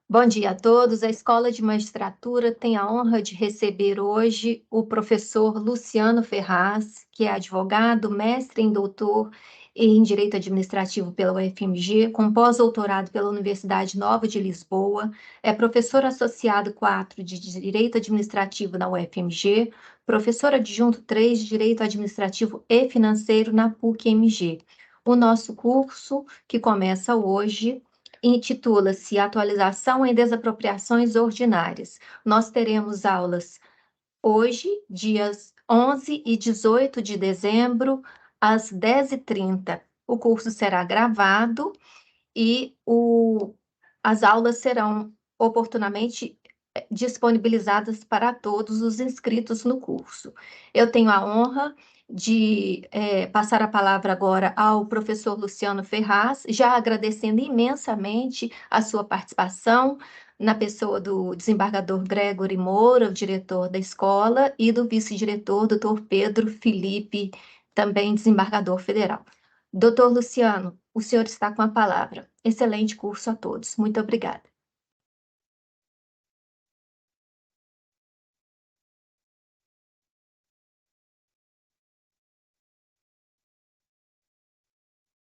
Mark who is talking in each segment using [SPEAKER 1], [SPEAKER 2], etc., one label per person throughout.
[SPEAKER 1] Bom dia a todos. A Escola de Magistratura tem a honra de receber hoje o professor Luciano Ferraz, que é advogado, mestre em doutor em Direito Administrativo pela UFMG, com pós-doutorado pela Universidade Nova de Lisboa, é professor associado 4 de Direito Administrativo na UFMG, professor adjunto 3 de Direito Administrativo e Financeiro na PUC-MG. O nosso curso, que começa hoje, intitula-se Atualização em Desapropriações Ordinárias. Nós teremos aulas hoje, dias 11 e 18 de dezembro, às 10h30. O curso será gravado e as aulas serão oportunamente disponibilizadas para todos os inscritos no curso. Eu tenho a honra de passar a palavra agora ao professor Luciano Ferraz, já agradecendo imensamente a sua participação, na pessoa do desembargador Gregory Moura, o diretor da escola, e do vice-diretor, doutor Pedro Felipe, também desembargador federal. Doutor Luciano, o senhor está com a palavra. Excelente curso a todos. Muito obrigada.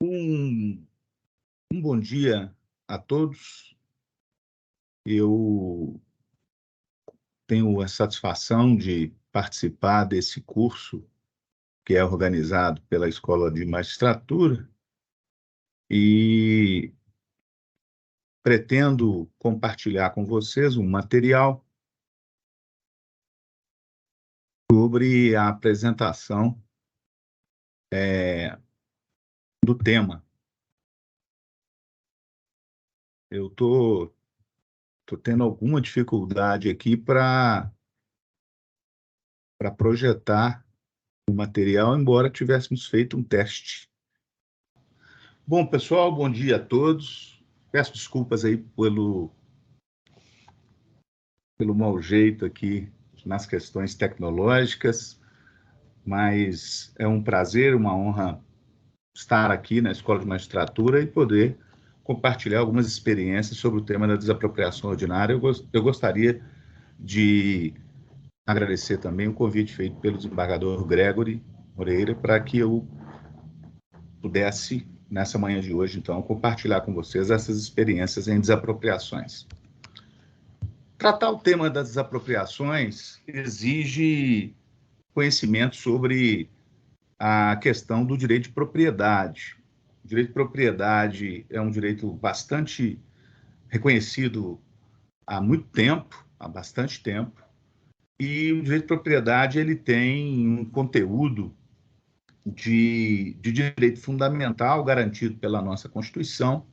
[SPEAKER 2] Um bom dia a todos. Eu tenho a satisfação de participar desse curso que é organizado pela Escola de Magistratura e pretendo compartilhar com vocês um material sobre a apresentação do tema. Eu estou tendo alguma dificuldade aqui para projetar o material, embora tivéssemos feito um teste. Bom, pessoal, bom dia a todos. Peço desculpas aí pelo mau jeito aqui nas questões tecnológicas, mas é um prazer, uma honra estar aqui na Escola de Magistratura e poder compartilhar algumas experiências sobre o tema da desapropriação ordinária. Eu gostaria de agradecer também o convite feito pelo desembargador Gregory Moreira para que eu pudesse, nessa manhã de hoje, então, compartilhar com vocês essas experiências em desapropriações. Tratar o tema das desapropriações exige conhecimento sobre a questão do direito de propriedade. O direito de propriedade é um direito bastante reconhecido há muito tempo, há bastante tempo, e o direito de propriedade ele tem um conteúdo de direito fundamental garantido pela nossa Constituição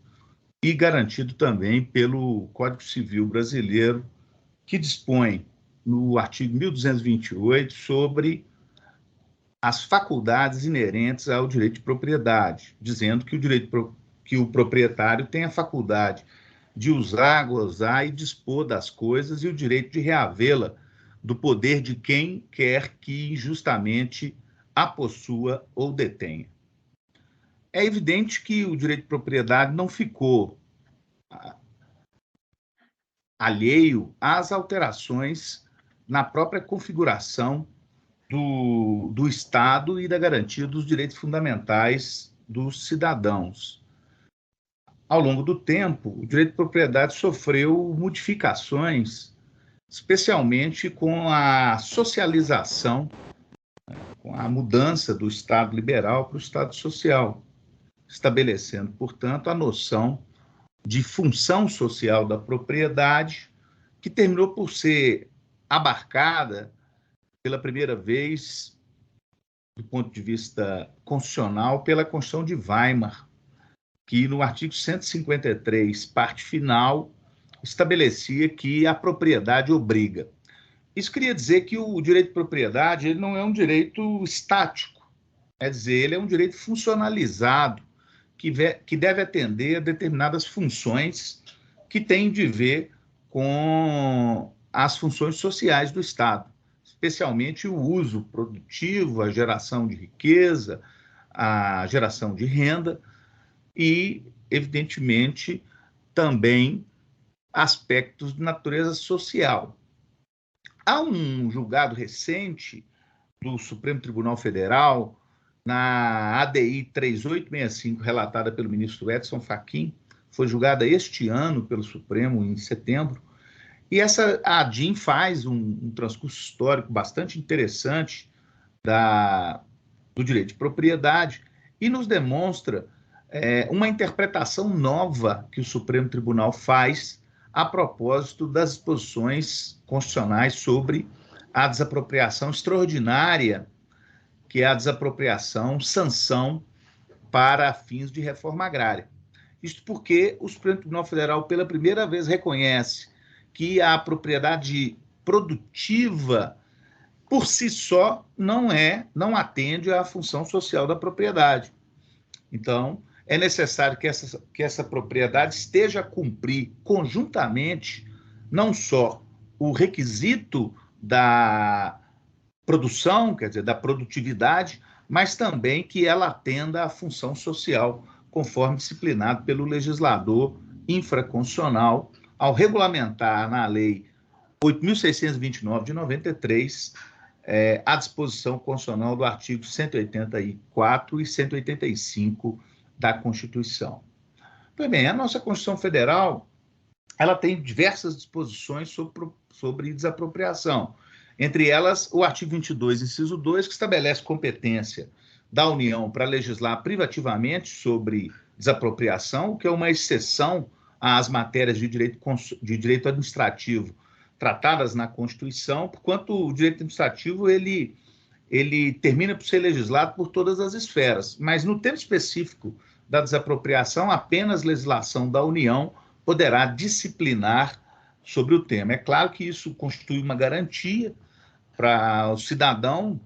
[SPEAKER 2] e garantido também pelo Código Civil Brasileiro, que dispõe no artigo 1228 sobre as faculdades inerentes ao direito de propriedade, dizendo que o proprietário tem a faculdade de usar, gozar e dispor das coisas e o direito de reavê-la do poder de quem quer que injustamente a possua ou detenha. É evidente que o direito de propriedade não ficou alheio às alterações na própria configuração do Estado e da garantia dos direitos fundamentais dos cidadãos. Ao longo do tempo, o direito de propriedade sofreu modificações, especialmente com a socialização, com a mudança do Estado liberal para o Estado social, estabelecendo, portanto, a noção de função social da propriedade, que terminou por ser abarcada pela primeira vez, do ponto de vista constitucional, pela Constituição de Weimar, que no artigo 153, parte final, estabelecia que a propriedade obriga. Isso queria dizer que o direito de propriedade ele não é um direito estático, quer dizer, ele é um direito funcionalizado, que deve atender a determinadas funções que têm de ver com as funções sociais do Estado, especialmente o uso produtivo, a geração de riqueza, a geração de renda e, evidentemente, também aspectos de natureza social. Há um julgado recente do Supremo Tribunal Federal, na ADI 3865, relatada pelo ministro Edson Fachin, foi julgada este ano pelo Supremo, em setembro, e essa ADIM faz um transcurso histórico bastante interessante do direito de propriedade e nos demonstra uma interpretação nova que o Supremo Tribunal faz a propósito das disposições constitucionais sobre a desapropriação extraordinária, que é a desapropriação sanção para fins de reforma agrária. Isto porque o Supremo Tribunal Federal, pela primeira vez, reconhece que a propriedade produtiva, por si só, não atende à função social da propriedade. Então, é necessário que essa propriedade esteja a cumprir conjuntamente não só o requisito da produção, quer dizer, da produtividade, mas também que ela atenda à função social, conforme disciplinado pelo legislador infraconstitucional, ao regulamentar na Lei 8.629 de 93, a disposição constitucional do artigo 184 e 185 da Constituição. Pois bem, a nossa Constituição Federal, ela tem diversas disposições sobre desapropriação. Entre elas, o artigo 22, inciso 2, que estabelece competência da União para legislar privativamente sobre desapropriação, que é uma exceção às matérias de direito administrativo tratadas na Constituição, porquanto o direito administrativo ele termina por ser legislado por todas as esferas, mas no tempo específico da desapropriação, apenas legislação da União poderá disciplinar sobre o tema. É claro que isso constitui uma garantia para o cidadão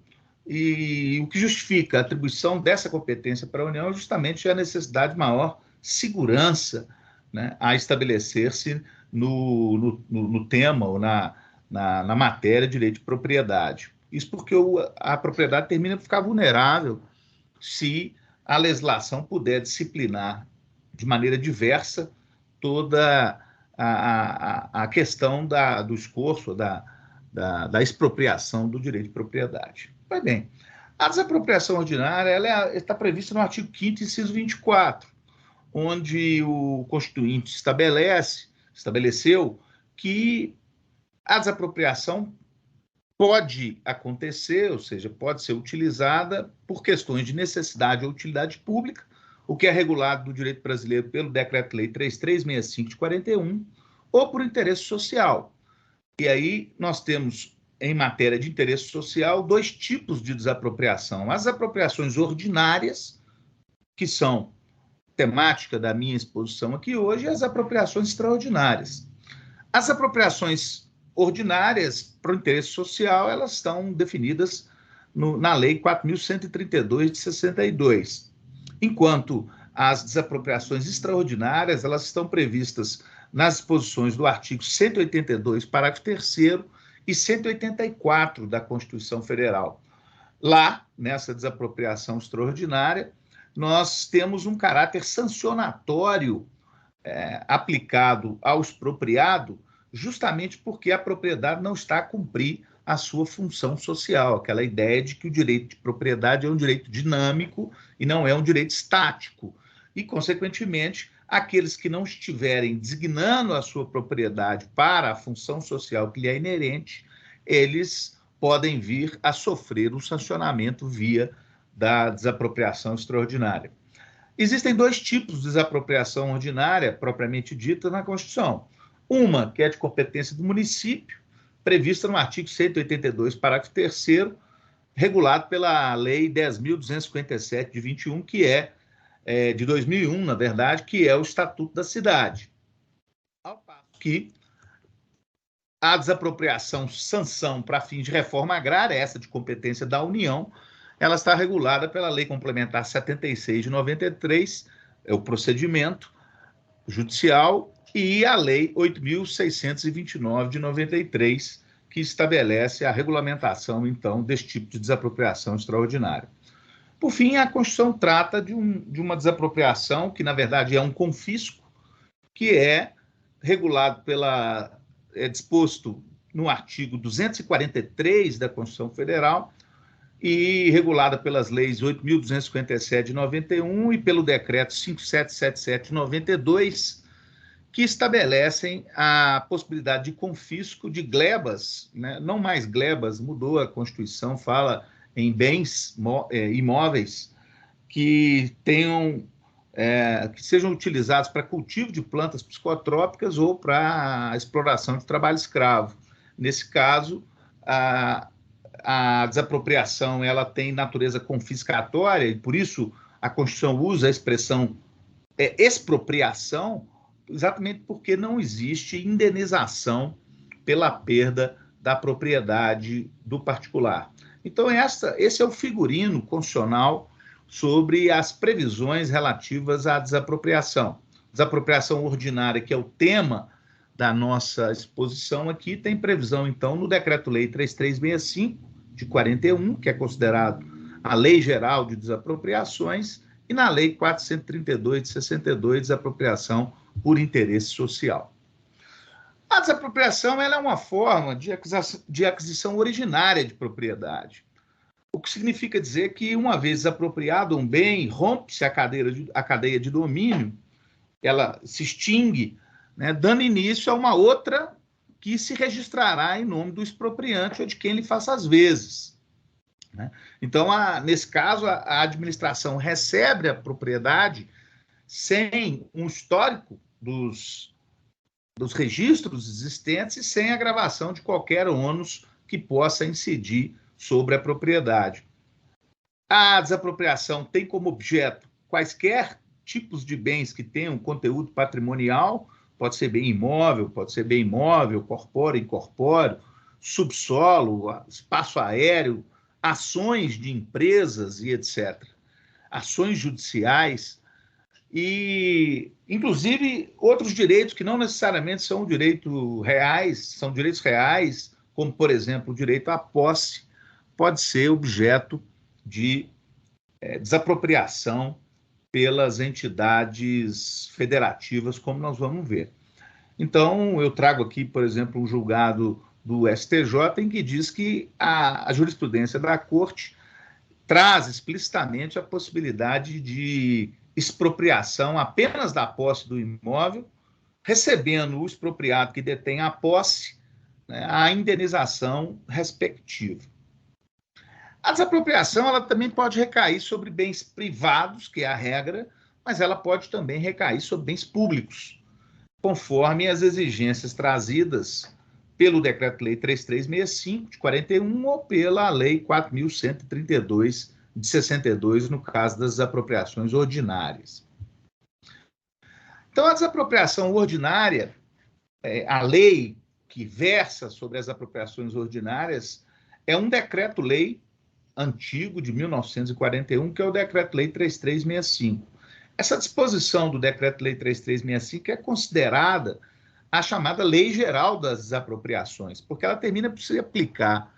[SPEAKER 2] e o que justifica a atribuição dessa competência para a União é justamente a necessidade de maior segurança, né, a estabelecer-se no tema ou na matéria de direito de propriedade. Isso porque a propriedade termina por ficar vulnerável se a legislação puder disciplinar de maneira diversa toda a questão do esforço, da expropriação do direito de propriedade. Pois bem, a desapropriação ordinária ela está prevista no artigo 5º, inciso 24, onde o Constituinte estabeleceu que a desapropriação pode acontecer, ou seja, pode ser utilizada por questões de necessidade ou utilidade pública, o que é regulado do direito brasileiro pelo Decreto-Lei 3365 de 41, ou por interesse social. E aí nós temos, em matéria de interesse social, dois tipos de desapropriação. As apropriações ordinárias, que são temática da minha exposição aqui hoje, e as apropriações extraordinárias. As apropriações ordinárias para o interesse social, elas estão definidas na Lei 4.132 de 62, enquanto as desapropriações extraordinárias, elas estão previstas nas disposições do artigo 182, parágrafo 3º, e 184 da Constituição Federal. Lá, nessa desapropriação extraordinária, nós temos um caráter sancionatório aplicado ao expropriado, justamente porque a propriedade não está a cumprir a sua função social, aquela ideia de que o direito de propriedade é um direito dinâmico e não é um direito estático. E, consequentemente, aqueles que não estiverem designando a sua propriedade para a função social que lhe é inerente, eles podem vir a sofrer um sancionamento via da desapropriação extraordinária. Existem dois tipos de desapropriação ordinária, propriamente dita, na Constituição. Uma, que é de competência do município, prevista no artigo 182, parágrafo 3º, regulado pela Lei 10.257 de 21, que é de 2001, na verdade, que é o Estatuto da Cidade. Ao passo que a desapropriação sanção para fins de reforma agrária, essa de competência da União, ela está regulada pela Lei Complementar 76 de 93, é o procedimento judicial, e a Lei 8.629 de 93, que estabelece a regulamentação, então, desse tipo de desapropriação extraordinária. Por fim, a Constituição trata de uma desapropriação que, na verdade, é um confisco, que é regulado disposto no artigo 243 da Constituição Federal e regulada pelas leis 8.257 de 91 e pelo decreto 5777 de 92, que estabelecem a possibilidade de confisco de glebas, né? Não mais glebas, mudou a Constituição, fala em bens imóveis que que sejam utilizados para cultivo de plantas psicotrópicas ou para exploração de trabalho escravo. Nesse caso, a desapropriação ela tem natureza confiscatória e, por isso, a Constituição usa a expressão expropriação, exatamente porque não existe indenização pela perda da propriedade do particular. Então, esse é o figurino constitucional sobre as previsões relativas à desapropriação. Desapropriação ordinária, que é o tema da nossa exposição aqui, tem previsão, então, no Decreto-Lei 3365, de 41, que é considerado a Lei Geral de Desapropriações, e na Lei 432, de 62, Desapropriação por Interesse Social. A desapropriação ela é uma forma de aquisição originária de propriedade, o que significa dizer que, uma vez desapropriado um bem, rompe-se a cadeia de domínio, ela se extingue, né, dando início a uma outra que se registrará em nome do expropriante ou de quem lhe faça as vezes, né? Então, nesse caso, a administração recebe a propriedade sem um histórico dos registros existentes e sem a gravação de qualquer ônus que possa incidir sobre a propriedade. A desapropriação tem como objeto quaisquer tipos de bens que tenham conteúdo patrimonial, pode ser bem imóvel, corpóreo, incorpóreo, subsolo, espaço aéreo, ações de empresas e etc. Ações judiciais e, inclusive, outros direitos que não necessariamente são direitos reais, como, por exemplo, o direito à posse, pode ser objeto de desapropriação pelas entidades federativas, como nós vamos ver. Então, eu trago aqui, por exemplo, um julgado do STJ em que diz que a jurisprudência da Corte traz explicitamente a possibilidade de expropriação apenas da posse do imóvel, recebendo o expropriado que detém a posse, né, a indenização respectiva. A desapropriação ela também pode recair sobre bens privados, que é a regra, mas ela pode também recair sobre bens públicos, conforme as exigências trazidas pelo Decreto-Lei 3365, de 41, ou pela Lei 4.132, de 62, no caso das desapropriações ordinárias. Então, a desapropriação ordinária, a lei que versa sobre as apropriações ordinárias, é um decreto-lei antigo, de 1941, que é o Decreto-Lei 3365. Essa disposição do Decreto-Lei 3365 é considerada a chamada Lei Geral das Desapropriações, porque ela termina por se aplicar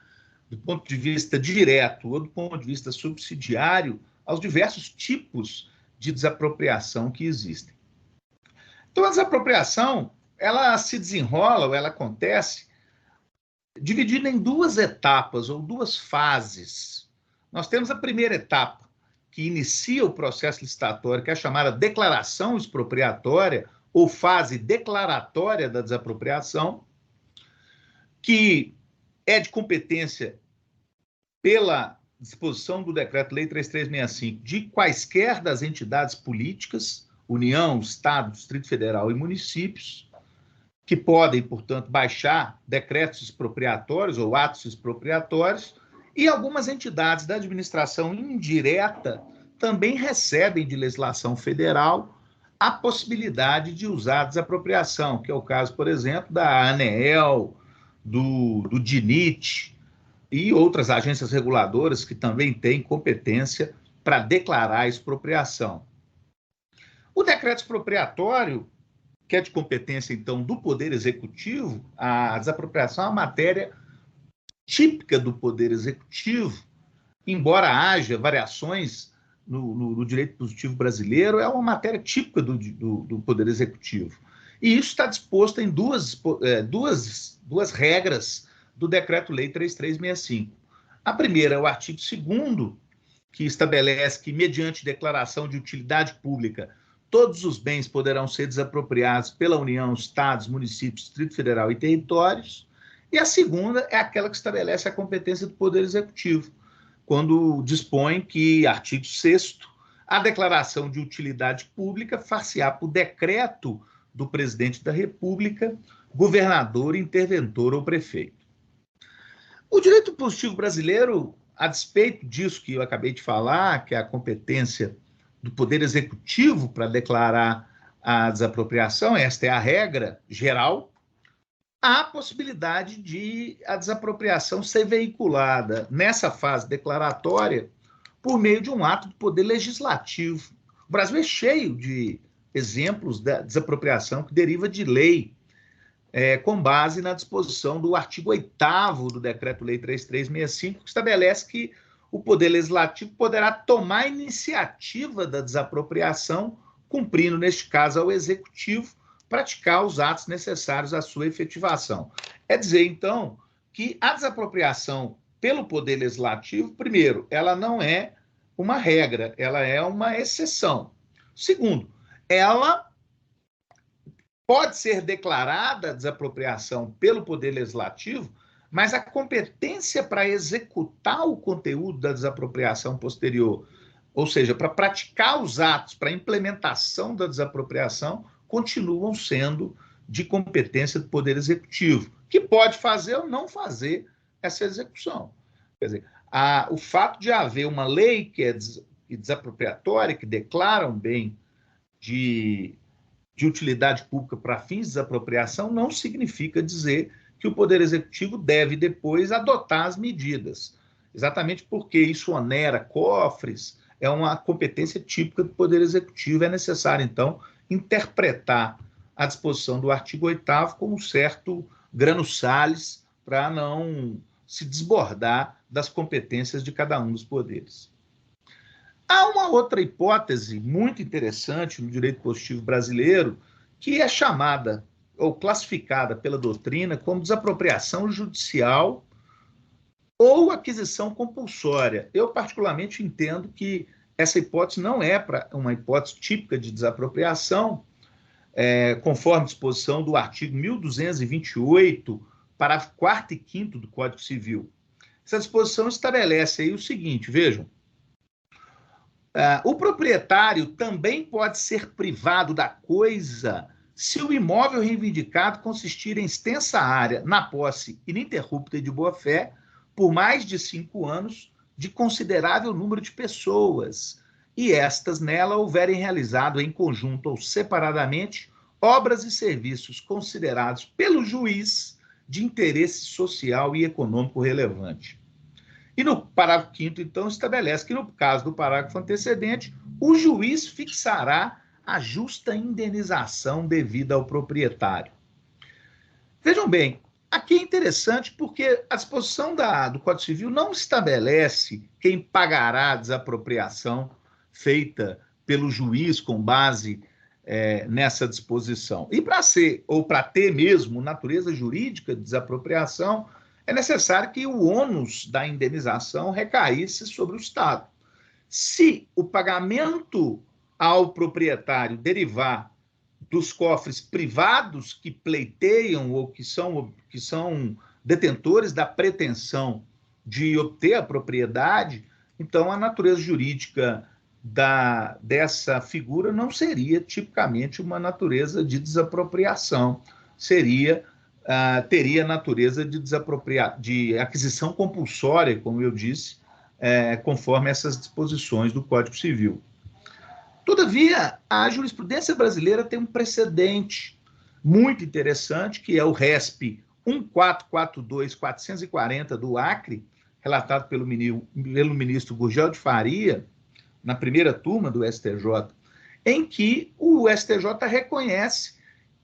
[SPEAKER 2] do ponto de vista direto ou do ponto de vista subsidiário aos diversos tipos de desapropriação que existem. Então, a desapropriação, ela se desenrola, ou ela acontece, dividida em duas etapas ou duas fases. Nós temos a primeira etapa, que inicia o processo licitatório, que é a chamada declaração expropriatória, ou fase declaratória da desapropriação, que é de competência pela disposição do Decreto-Lei 3365 de quaisquer das entidades políticas, União, Estado, Distrito Federal e municípios, que podem, portanto, baixar decretos expropriatórios ou atos expropriatórios, e algumas entidades da administração indireta também recebem de legislação federal a possibilidade de usar a desapropriação, que é o caso, por exemplo, da ANEEL, do DINIT e outras agências reguladoras que também têm competência para declarar a expropriação. O decreto expropriatório, que é de competência, então, do Poder Executivo, a desapropriação é uma matéria típica do Poder Executivo, embora haja variações no direito positivo brasileiro, é uma matéria típica do Poder Executivo. E isso está disposto em duas regras do Decreto-Lei 3365. A primeira é o artigo 2º, que estabelece que, mediante declaração de utilidade pública, todos os bens poderão ser desapropriados pela União, Estados, municípios, Distrito Federal e territórios. E a segunda é aquela que estabelece a competência do Poder Executivo, quando dispõe que, artigo 6º, a declaração de utilidade pública far-se-á por decreto do Presidente da República, governador, interventor ou prefeito. O direito positivo brasileiro, a despeito disso que eu acabei de falar, que é a competência do Poder Executivo para declarar a desapropriação, esta é a regra geral, há a possibilidade de a desapropriação ser veiculada nessa fase declaratória por meio de um ato do Poder Legislativo. O Brasil é cheio de exemplos da desapropriação que deriva de lei, com base na disposição do artigo 8º do Decreto-Lei 3365, que estabelece que o Poder Legislativo poderá tomar a iniciativa da desapropriação, cumprindo, neste caso, ao Executivo, praticar os atos necessários à sua efetivação. É dizer, então, que a desapropriação pelo Poder Legislativo, primeiro, ela não é uma regra, ela é uma exceção. Segundo, ela pode ser declarada a desapropriação pelo Poder Legislativo, mas a competência para executar o conteúdo da desapropriação posterior, ou seja, para praticar os atos, para a implementação da desapropriação, continuam sendo de competência do Poder Executivo, que pode fazer ou não fazer essa execução. Quer dizer, o fato de haver uma lei que é desapropriatória, que declara um bem de utilidade pública para fins de desapropriação, não significa dizer que o Poder Executivo deve depois adotar as medidas. Exatamente porque isso onera cofres, é uma competência típica do Poder Executivo. É necessário, então, interpretar a disposição do artigo 8º com um certo grano sales para não se desbordar das competências de cada um dos poderes. Há uma outra hipótese muito interessante no direito positivo brasileiro, que é chamada ou classificada pela doutrina como desapropriação judicial ou aquisição compulsória. Eu, particularmente, entendo que essa hipótese não é uma hipótese típica de desapropriação, conforme disposição do artigo 1228, parágrafo 4º e 5º do Código Civil. Essa disposição estabelece aí o seguinte, vejam, o proprietário também pode ser privado da coisa se o imóvel reivindicado consistir em extensa área na posse ininterrupta e de boa-fé por mais de 5 anos de considerável número de pessoas, e estas nela houverem realizado em conjunto ou separadamente obras e serviços considerados pelo juiz de interesse social e econômico relevante. E no parágrafo 5º, então, estabelece que, no caso do parágrafo antecedente, o juiz fixará a justa indenização devida ao proprietário. Vejam bem, aqui é interessante porque a disposição do Código Civil não estabelece quem pagará a desapropriação feita pelo juiz com base nessa disposição. E para ser, ou para ter mesmo natureza jurídica de desapropriação, é necessário que o ônus da indenização recaísse sobre o Estado. Se o pagamento ao proprietário derivar dos cofres privados que pleiteiam ou que são detentores da pretensão de obter a propriedade, então a natureza jurídica dessa figura não seria tipicamente uma natureza de desapropriação, teria natureza de aquisição compulsória, como eu disse, conforme essas disposições do Código Civil. Todavia, a jurisprudência brasileira tem um precedente muito interessante, que é o RESP 1442-440 do Acre, relatado pelo ministro Gurgel de Faria, na primeira turma do STJ, em que o STJ reconhece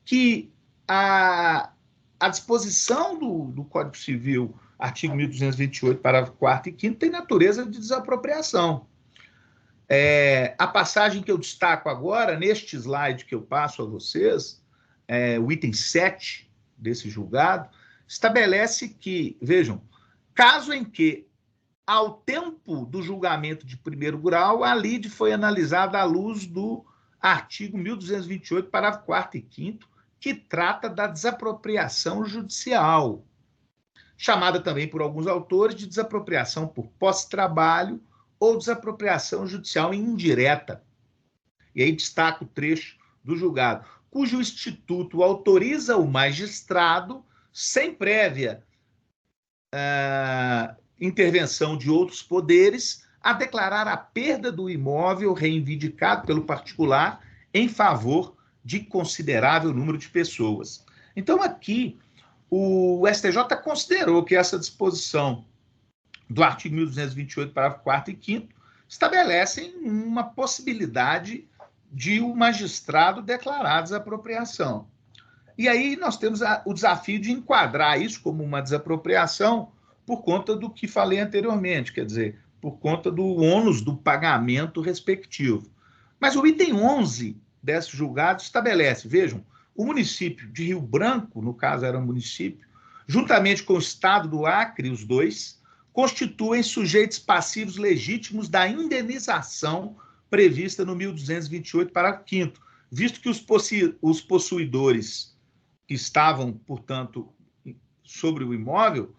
[SPEAKER 2] que a disposição do Código Civil, artigo 1228, parágrafo 4º e 5º, tem natureza de desapropriação. A passagem que eu destaco agora, neste slide que eu passo a vocês, o item 7 desse julgado, estabelece que, vejam, caso em que, ao tempo do julgamento de primeiro grau, a lide foi analisada à luz do artigo 1228, parágrafo 4º e 5º, que trata da desapropriação judicial, chamada também por alguns autores de desapropriação por posse-trabalho ou desapropriação judicial indireta. E aí destaca o trecho do julgado, cujo instituto autoriza o magistrado, sem prévia intervenção de outros poderes, a declarar a perda do imóvel reivindicado pelo particular em favor de considerável número de pessoas. Então, aqui, o STJ considerou que essa disposição do artigo 1228, parágrafo 4º e 5º, estabelecem uma possibilidade de o magistrado declarar desapropriação. E aí nós temos o desafio de enquadrar isso como uma desapropriação por conta do que falei anteriormente, quer dizer, por conta do ônus do pagamento respectivo. Mas o item 11 desse julgado estabelece, vejam, o município de Rio Branco, no caso era um município, juntamente com o estado do Acre, os dois, constituem sujeitos passivos legítimos da indenização prevista no 1228, parágrafo 5º, visto que os possuidores que estavam, portanto, sobre o imóvel,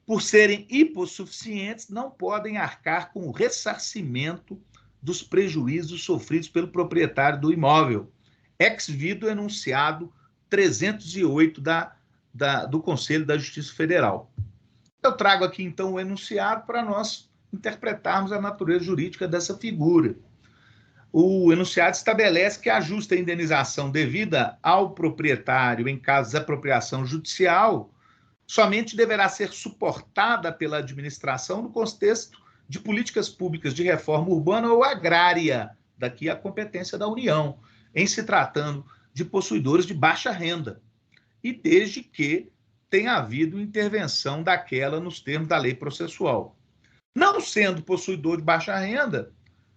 [SPEAKER 2] por serem hipossuficientes, não podem arcar com o ressarcimento dos prejuízos sofridos pelo proprietário do imóvel, ex-vido enunciado 308 do Conselho da Justiça Federal. Eu trago aqui, então, o enunciado para nós interpretarmos a natureza jurídica dessa figura. O enunciado estabelece que a justa indenização devida ao proprietário em caso de desapropriação judicial somente deverá ser suportada pela administração no contexto de políticas públicas de reforma urbana ou agrária, daqui a competência da União, em se tratando de possuidores de baixa renda, e desde que tenha havido intervenção daquela nos termos da lei processual. Não sendo possuidor de baixa renda,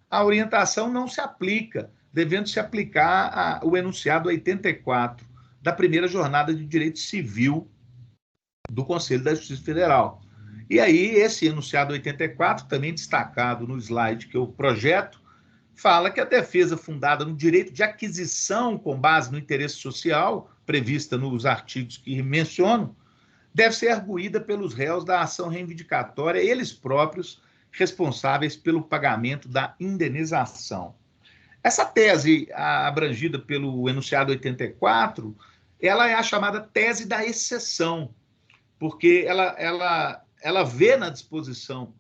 [SPEAKER 2] a orientação não se aplica, devendo se aplicar o enunciado 84 da primeira jornada de direito civil do Conselho da Justiça Federal. E aí, esse enunciado 84, também destacado no slide que eu projeto, fala que a defesa fundada no direito de aquisição com base no interesse social, prevista nos artigos que menciono, deve ser arguída pelos réus da ação reivindicatória, eles próprios responsáveis pelo pagamento da indenização. Essa tese abrangida pelo enunciado 84, ela é a chamada tese da exceção, porque ela vê na disposição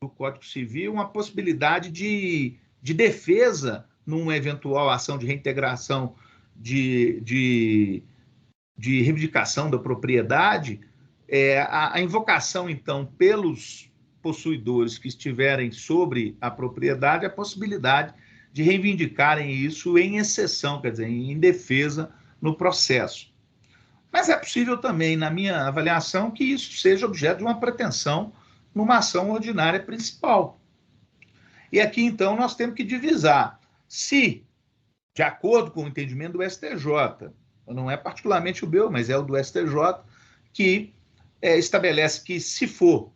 [SPEAKER 2] do Código Civil uma possibilidade de defesa numa eventual ação de reintegração de reivindicação da propriedade, a invocação, então, pelos possuidores que estiverem sobre a propriedade, a possibilidade de reivindicarem isso em exceção, quer dizer, em defesa no processo. Mas é possível também, na minha avaliação, que isso seja objeto de uma pretensão numa ação ordinária principal. E aqui, então, nós temos que divisar se, de acordo com o entendimento do STJ, não é particularmente o meu, mas é o do STJ, que estabelece que, se for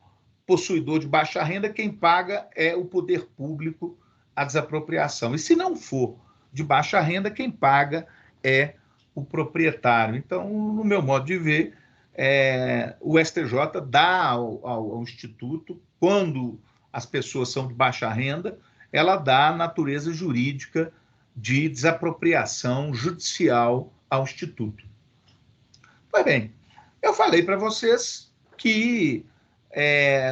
[SPEAKER 2] possuidor de baixa renda, quem paga é o poder público a desapropriação. E se não for de baixa renda, quem paga é o proprietário. Então, no meu modo de ver, o STJ dá ao Instituto, quando as pessoas são de baixa renda, ela dá a natureza jurídica de desapropriação judicial ao Instituto. Pois bem, eu falei para vocês que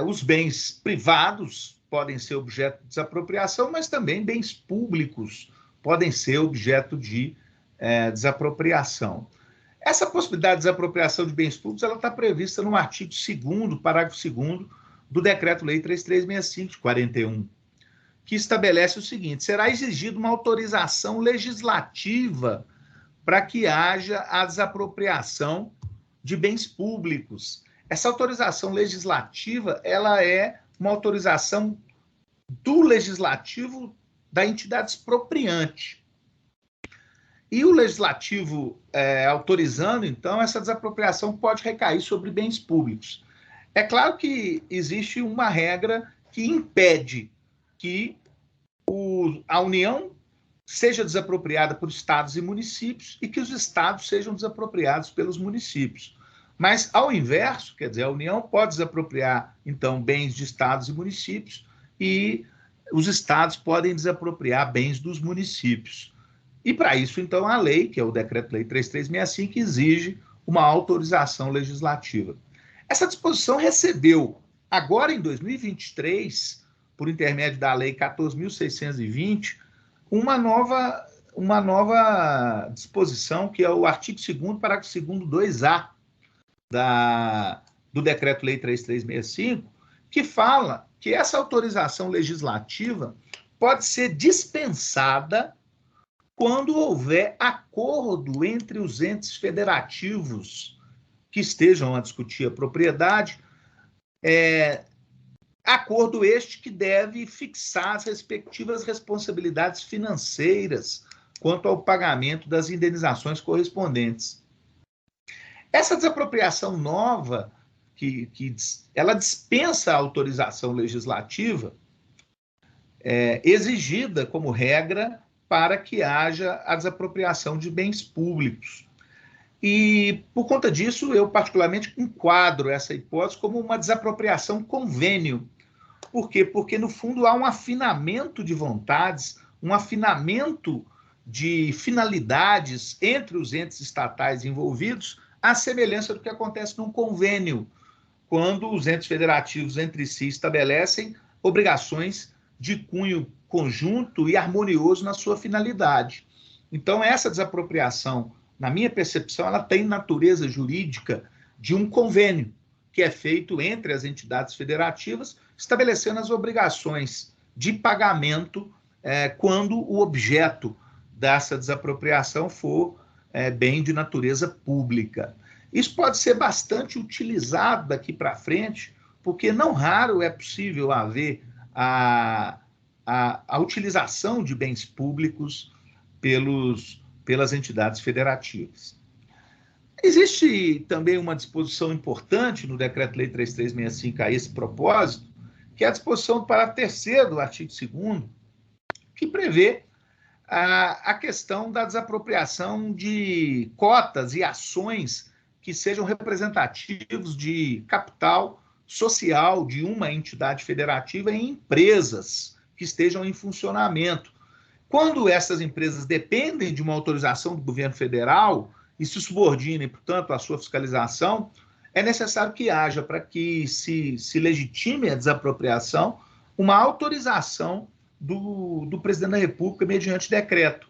[SPEAKER 2] os bens privados podem ser objeto de desapropriação, mas também bens públicos podem ser objeto de desapropriação. Essa possibilidade de desapropriação de bens públicos ela está prevista no artigo 2º, parágrafo 2º do Decreto-Lei 3365 de 41, que estabelece o seguinte: será exigida uma autorização legislativa para que haja a desapropriação de bens públicos. Essa autorização legislativa ela é uma autorização do legislativo da entidade expropriante. E o legislativo autorizando, então, essa desapropriação pode recair sobre bens públicos. É claro que existe uma regra que impede que a União seja desapropriada por estados e municípios e que os estados sejam desapropriados pelos municípios. Mas, ao inverso, quer dizer, a União pode desapropriar, então, bens de estados e municípios e os estados podem desapropriar bens dos municípios. E, para isso, então, a lei, que é o Decreto-Lei 3365, exige uma autorização legislativa. Essa disposição recebeu, agora em 2023, por intermédio da Lei 14.620, uma nova disposição, que é o artigo 2º, parágrafo 2º, 2A, do Decreto-Lei 3365, que fala que essa autorização legislativa pode ser dispensada quando houver acordo entre os entes federativos que estejam a discutir a propriedade, acordo este que deve fixar as respectivas responsabilidades financeiras quanto ao pagamento das indenizações correspondentes. Essa desapropriação nova, ela dispensa a autorização legislativa, exigida como regra para que haja a desapropriação de bens públicos. E, por conta disso, eu particularmente enquadro essa hipótese como uma desapropriação convênio. Por quê? Porque, no fundo, há um afinamento de vontades, um afinamento de finalidades entre os entes estatais envolvidos, à semelhança do que acontece num convênio, quando os entes federativos entre si estabelecem obrigações de cunho conjunto e harmonioso na sua finalidade. Então, essa desapropriação, na minha percepção, ela tem natureza jurídica de um convênio, que é feito entre as entidades federativas, estabelecendo as obrigações de pagamento quando o objeto dessa desapropriação for bem de natureza pública. Isso pode ser bastante utilizado daqui para frente, porque não raro é possível haver a utilização de bens públicos pelas entidades federativas. Existe também uma disposição importante no Decreto-Lei 3365 a esse propósito, que é a disposição do parágrafo 3º do artigo 2º, que prevê a questão da desapropriação de cotas e ações que sejam representativos de capital social de uma entidade federativa em empresas que estejam em funcionamento. Quando essas empresas dependem de uma autorização do governo federal e se subordinem, portanto, à sua fiscalização, é necessário que haja, para que se legitime a desapropriação, uma autorização do presidente da República mediante decreto.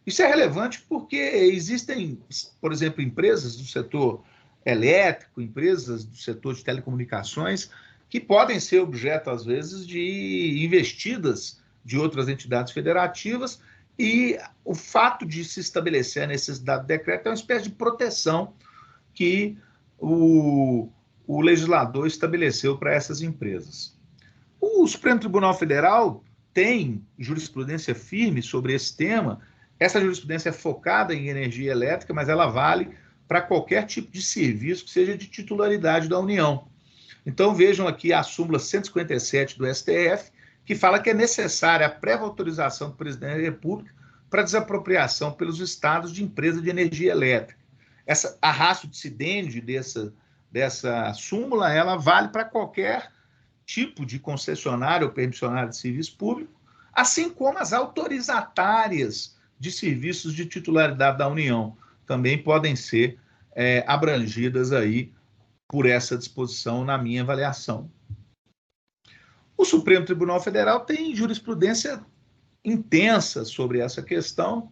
[SPEAKER 2] Isso é relevante porque existem, por exemplo, empresas do setor elétrico, empresas do setor de telecomunicações, que podem ser objeto, às vezes, de investidas de outras entidades federativas, e o fato de se estabelecer a necessidade do decreto é uma espécie de proteção que o legislador estabeleceu para essas empresas. O Supremo Tribunal Federal tem jurisprudência firme sobre esse tema. Essa jurisprudência é focada em energia elétrica, mas ela vale para qualquer tipo de serviço que seja de titularidade da União. Então, vejam aqui a súmula 157 do STF, que fala que é necessária a prévia autorização do presidente da República para desapropriação pelos estados de empresa de energia elétrica. A ratio decidendi dessa súmula, ela vale para qualquer tipo de concessionário ou permissionário de serviço público, assim como as autorizatárias de serviços de titularidade da União também podem ser abrangidas aí por essa disposição, na minha avaliação. O Supremo Tribunal Federal tem jurisprudência intensa sobre essa questão,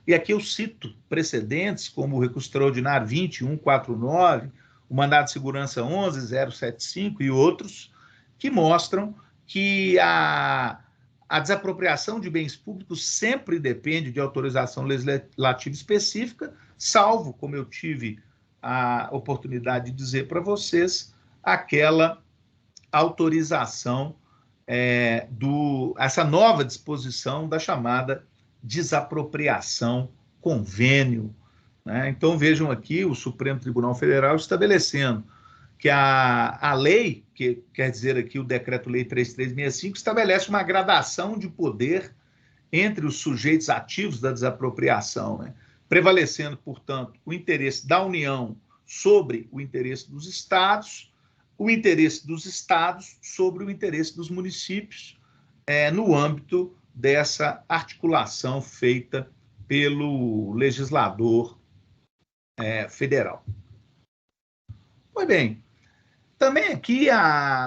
[SPEAKER 2] e aqui eu cito precedentes como o recurso extraordinário 20149, o mandado de segurança 11075 e outros, que mostram que a desapropriação de bens públicos sempre depende de autorização legislativa específica, salvo, como eu tive a oportunidade de dizer para vocês, aquela autorização essa nova disposição da chamada desapropriação convênio, né? Então, vejam aqui o Supremo Tribunal Federal estabelecendo que a lei, que quer dizer aqui o Decreto-Lei 3365, estabelece uma gradação de poder entre os sujeitos ativos da desapropriação, né? Prevalecendo, portanto, o interesse da União sobre o interesse dos estados, o interesse dos estados sobre o interesse dos municípios, no âmbito dessa articulação feita pelo legislador federal. Pois bem, também aqui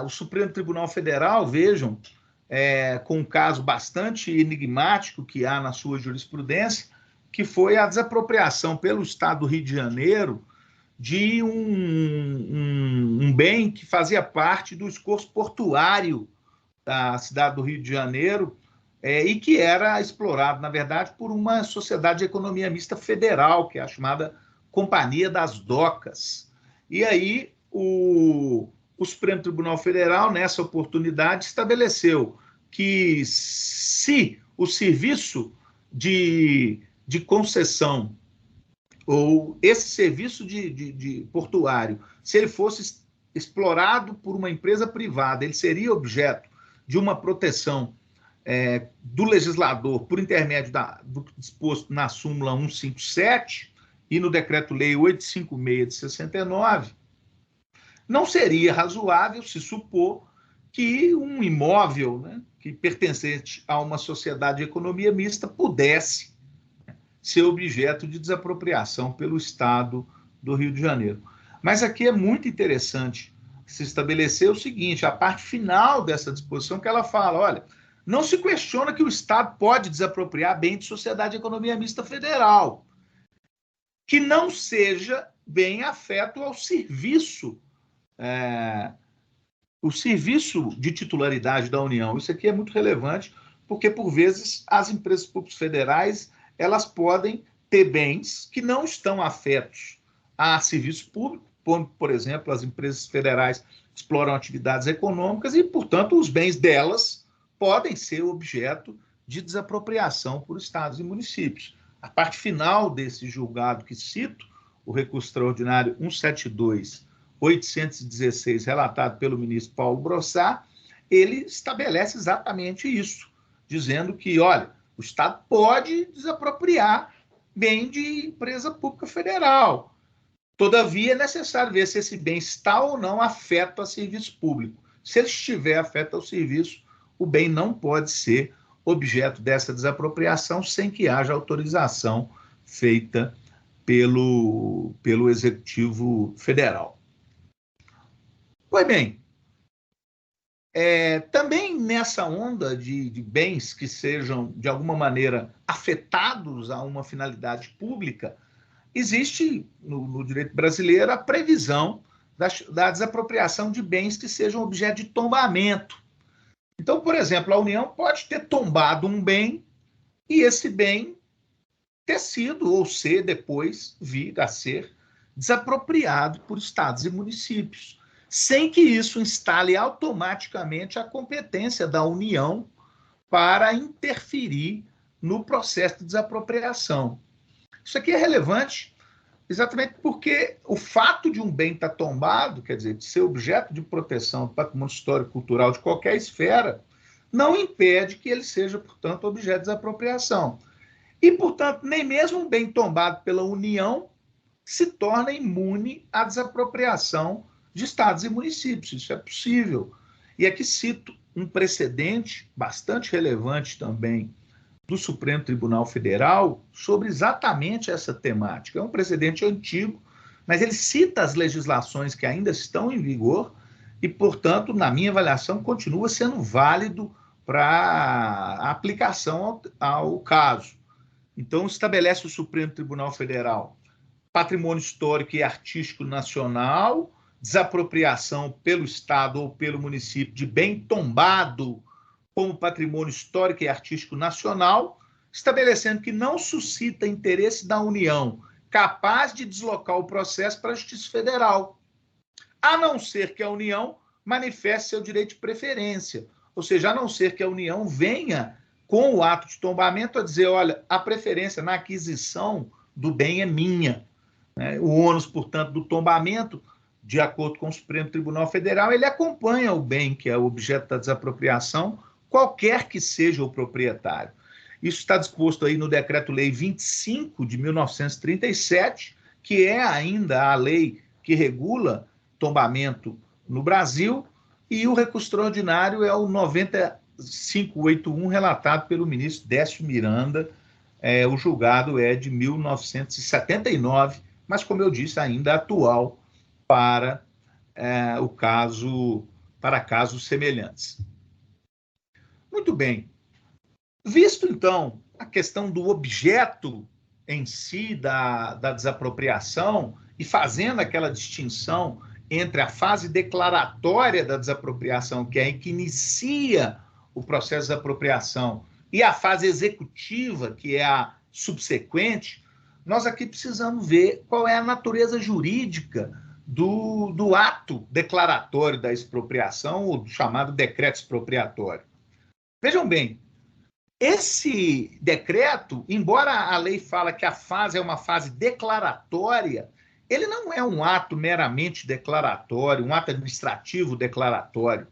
[SPEAKER 2] o Supremo Tribunal Federal, vejam, com um caso bastante enigmático que há na sua jurisprudência, que foi a desapropriação pelo Estado do Rio de Janeiro de um bem que fazia parte do escoço portuário da cidade do Rio de Janeiro, e que era explorado, na verdade, por uma sociedade de economia mista federal, que é a chamada Companhia das Docas. E aí o Supremo Tribunal Federal, nessa oportunidade, estabeleceu que se o serviço de concessão ou esse serviço de portuário, se ele fosse explorado por uma empresa privada, ele seria objeto de uma proteção do legislador por intermédio do disposto na súmula 157 e no Decreto-Lei 856 de 69, não seria razoável se supor que um imóvel, né, que pertencente a uma sociedade de economia mista pudesse ser objeto de desapropriação pelo Estado do Rio de Janeiro. Mas aqui é muito interessante se estabelecer o seguinte, a parte final dessa disposição, que ela fala, olha, não se questiona que o Estado pode desapropriar bem de sociedade de economia mista federal, que não seja bem afeto ao serviço, o serviço de titularidade da União. Isso aqui é muito relevante, porque, por vezes, as empresas públicas federais elas podem ter bens que não estão afetos a serviço público, por exemplo, as empresas federais exploram atividades econômicas e, portanto, os bens delas podem ser objeto de desapropriação por estados e municípios. A parte final desse julgado que cito, o recurso extraordinário 172-816, relatado pelo ministro Paulo Brossard, ele estabelece exatamente isso, dizendo que, olha, o Estado pode desapropriar bem de empresa pública federal. Todavia, é necessário ver se esse bem está ou não afeto a serviço público. Se ele estiver afeto ao serviço, o bem não pode ser objeto dessa desapropriação sem que haja autorização feita pelo Executivo Federal. Pois bem, também nessa onda de bens que sejam, de alguma maneira, afetados a uma finalidade pública, existe no direito brasileiro a previsão da desapropriação de bens que sejam objeto de tombamento. Então, por exemplo, a União pode ter tombado um bem e esse bem ter sido ou ser depois vir a ser desapropriado por estados e municípios, sem que isso instale automaticamente a competência da União para interferir no processo de desapropriação. Isso aqui é relevante exatamente porque o fato de um bem estar tombado, quer dizer, de ser objeto de proteção do patrimônio histórico e cultural de qualquer esfera, não impede que ele seja, portanto, objeto de desapropriação. E, portanto, nem mesmo um bem tombado pela União se torna imune à desapropriação de estados e municípios. Isso é possível. E aqui cito um precedente bastante relevante também do Supremo Tribunal Federal sobre exatamente essa temática. É um precedente antigo, mas ele cita as legislações que ainda estão em vigor e, portanto, na minha avaliação, continua sendo válido para a aplicação ao caso. Então, estabelece o Supremo Tribunal Federal patrimônio histórico e artístico nacional, desapropriação pelo Estado ou pelo município de bem tombado como patrimônio histórico e artístico nacional, estabelecendo que não suscita interesse da União capaz de deslocar o processo para a Justiça Federal, a não ser que a União manifeste seu direito de preferência, ou seja, a não ser que a União venha com o ato de tombamento a dizer, olha, a preferência na aquisição do bem é minha. Né? O ônus, portanto, do tombamento, de acordo com o Supremo Tribunal Federal, ele acompanha o bem que é o objeto da desapropriação, qualquer que seja o proprietário. Isso está disposto aí no Decreto-Lei 25 de 1937, que é ainda a lei que regula tombamento no Brasil, e o recurso extraordinário é o 9581, relatado pelo ministro Décio Miranda. O julgado é de 1979, mas, como eu disse, ainda atual para casos semelhantes. Muito bem. Visto, então, a questão do objeto em si da desapropriação e fazendo aquela distinção entre a fase declaratória da desapropriação, que é a que inicia o processo de desapropriação, e a fase executiva, que é a subsequente, nós aqui precisamos ver qual é a natureza jurídica do ato declaratório da expropriação, ou do chamado decreto expropriatório. Vejam bem, esse decreto, embora a lei fala que a fase é uma fase declaratória, ele não é um ato meramente declaratório, um ato administrativo declaratório.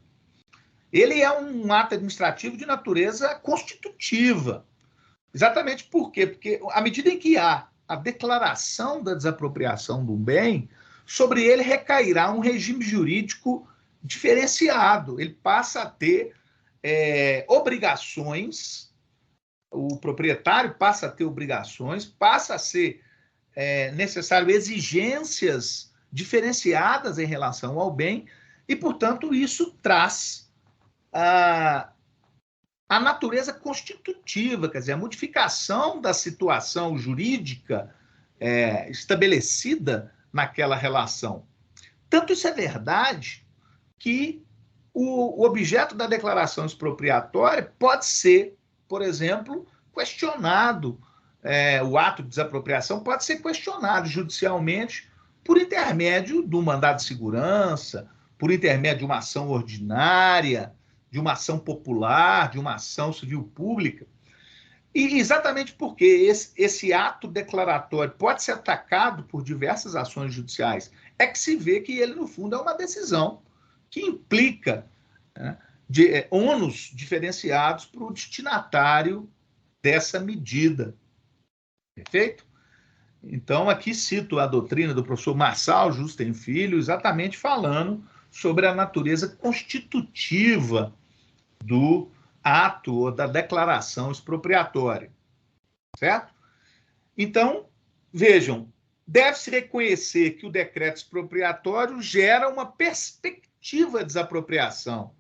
[SPEAKER 2] Ele é um ato administrativo de natureza constitutiva. Exatamente por quê? Porque à medida em que há a declaração da desapropriação do bem, sobre ele recairá um regime jurídico diferenciado. Ele passa a ter obrigações, o proprietário passa a ter obrigações, passa a ser necessário exigências diferenciadas em relação ao bem, e, portanto, isso traz a natureza constitutiva, quer dizer, a modificação da situação jurídica estabelecida naquela relação. Tanto isso é verdade que o objeto da declaração expropriatória pode ser, por exemplo, questionado, o ato de desapropriação pode ser questionado judicialmente por intermédio do mandado de segurança, por intermédio de uma ação ordinária, de uma ação popular, de uma ação civil pública. E exatamente porque esse ato declaratório pode ser atacado por diversas ações judiciais, é que se vê que ele, no fundo, é uma decisão que implica ônus diferenciados para o destinatário dessa medida. Perfeito? Então, aqui cito a doutrina do professor Marçal Justem Filho, exatamente falando sobre a natureza constitutiva do ato ou da declaração expropriatória. Certo? Então, vejam, deve-se reconhecer que o decreto expropriatório gera uma perspectiva de desapropriação,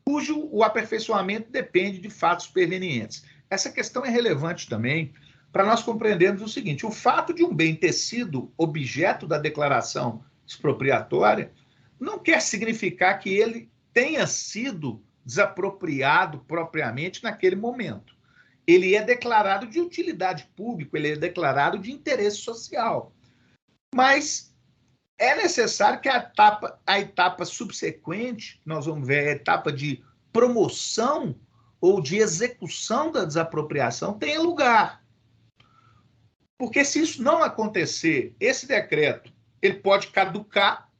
[SPEAKER 2] cujo o aperfeiçoamento depende de fatos supervenientes. Essa questão é relevante também para nós compreendermos o seguinte: o fato de um bem ter sido objeto da declaração expropriatória não quer significar que ele tenha sido desapropriado propriamente naquele momento. Ele é declarado de utilidade pública, ele é declarado de interesse social. Mas é necessário que a etapa subsequente, nós vamos ver a etapa de promoção ou de execução da desapropriação, tenha lugar. Porque se isso não acontecer, esse decreto ele pode caducar.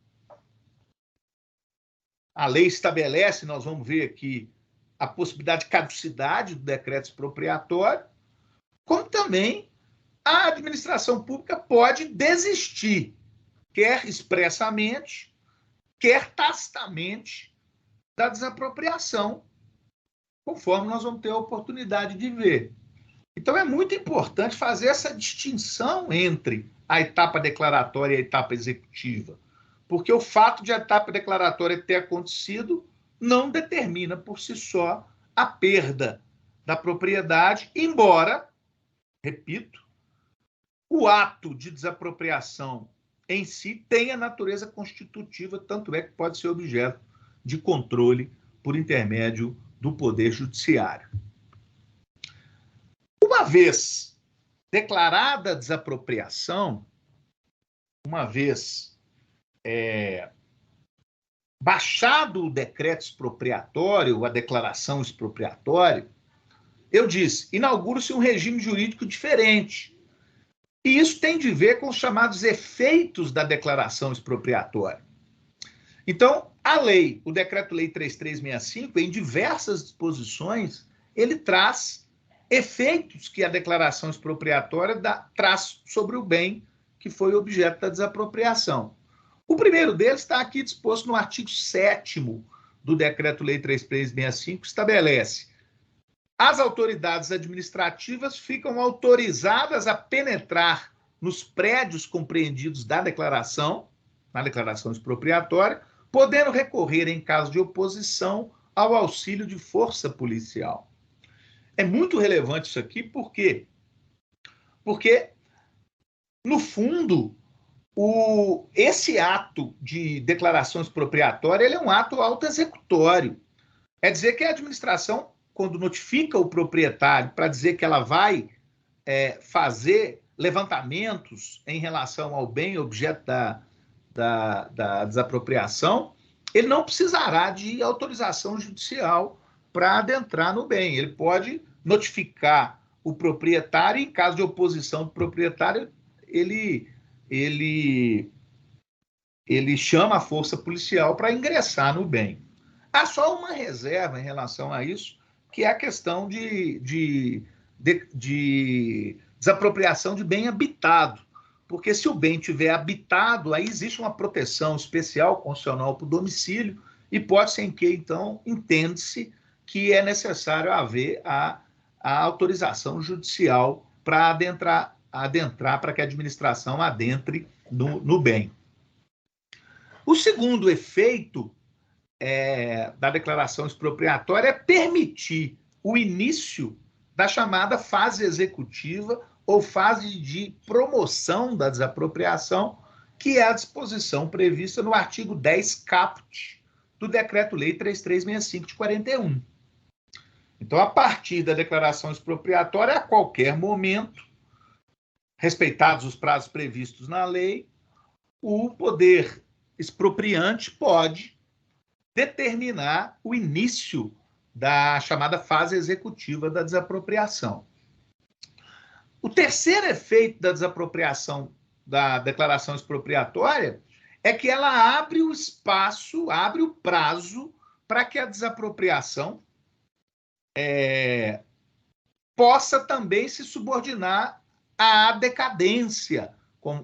[SPEAKER 2] A lei estabelece, nós vamos ver aqui, a possibilidade de caducidade do decreto expropriatório, como também a administração pública pode desistir, quer expressamente, quer tacitamente, da desapropriação, conforme nós vamos ter a oportunidade de ver. Então, é muito importante fazer essa distinção entre a etapa declaratória e a etapa executiva, porque o fato de a etapa declaratória ter acontecido não determina por si só a perda da propriedade, embora, repito, o ato de desapropriação em si tenha natureza constitutiva, tanto é que pode ser objeto de controle por intermédio do Poder Judiciário. Uma vez declarada a desapropriação, uma vez baixado o decreto expropriatório, a declaração expropriatória, eu disse, inaugura-se um regime jurídico diferente. E isso tem de ver com os chamados efeitos da declaração expropriatória. Então, a lei, o Decreto-Lei 3365, em diversas disposições, ele traz efeitos que a declaração expropriatória traz sobre o bem que foi objeto da desapropriação. O primeiro deles está aqui disposto no artigo 7º do Decreto-Lei 3365, que estabelece: as autoridades administrativas ficam autorizadas a penetrar nos prédios compreendidos na declaração expropriatória, podendo recorrer, em caso de oposição, ao auxílio de força policial. É muito relevante isso aqui, por quê? Porque, no fundo, esse ato de declaração expropriatória ele é um ato autoexecutório. É dizer que a administração, quando notifica o proprietário para dizer que ela vai fazer levantamentos em relação ao bem objeto da desapropriação, ele não precisará de autorização judicial para adentrar no bem. Ele pode notificar o proprietário e, em caso de oposição do proprietário, ele chama a força policial para ingressar no bem. Há só uma reserva em relação a isso, que é a questão de desapropriação de bem habitado. Porque se o bem estiver habitado, aí existe uma proteção especial constitucional para o domicílio, e pode ser em que, então, entende-se que é necessário haver a autorização judicial para adentrar, para que a administração adentre no bem. O segundo efeito da declaração expropriatória é permitir o início da chamada fase executiva ou fase de promoção da desapropriação, que é a disposição prevista no artigo 10 caput do Decreto-Lei 3365 de 41. Então, a partir da declaração expropriatória, a qualquer momento, respeitados os prazos previstos na lei, o poder expropriante pode determinar o início da chamada fase executiva da desapropriação. O terceiro efeito da desapropriação, da declaração expropriatória, é que ela abre o espaço, abre o prazo para que a desapropriação possa também se subordinar à decadência.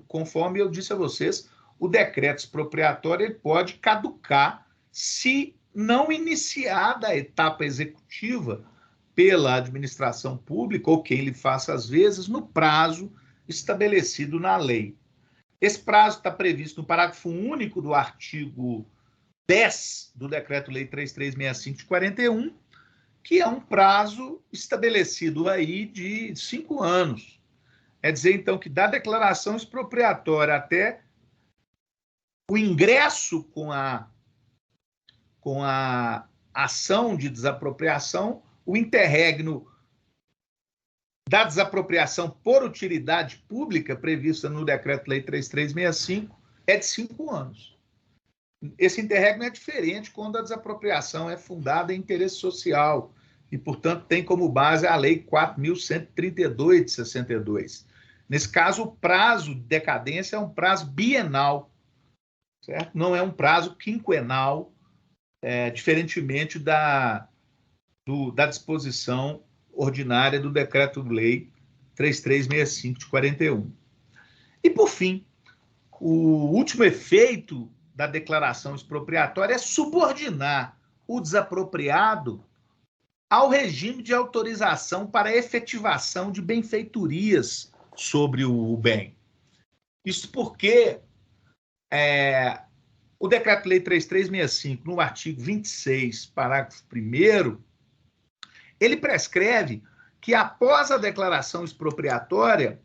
[SPEAKER 2] Conforme eu disse a vocês, o decreto expropriatório ele pode caducar se não iniciada a etapa executiva pela administração pública, ou quem lhe faça às vezes, no prazo estabelecido na lei. Esse prazo está previsto no parágrafo único do artigo 10 do Decreto-Lei 3365 de 41, que é um prazo estabelecido aí de 5 anos. É dizer, então, que da declaração expropriatória até o ingresso com a ação de desapropriação, o interregno da desapropriação por utilidade pública, prevista no Decreto-Lei 3365, é de 5 anos. Esse interregno é diferente quando a desapropriação é fundada em interesse social e, portanto, tem como base a Lei 4.132 de 62. Nesse caso, o prazo de decadência é um prazo bienal, certo? Não é um prazo quinquenal, diferentemente da disposição ordinária do Decreto-Lei 3365 de 41. E, por fim, o último efeito da declaração expropriatória é subordinar o desapropriado ao regime de autorização para efetivação de benfeitorias sobre o bem. Isso porque o Decreto-Lei 3365, no artigo 26, parágrafo 1º, ele prescreve que, após a declaração expropriatória,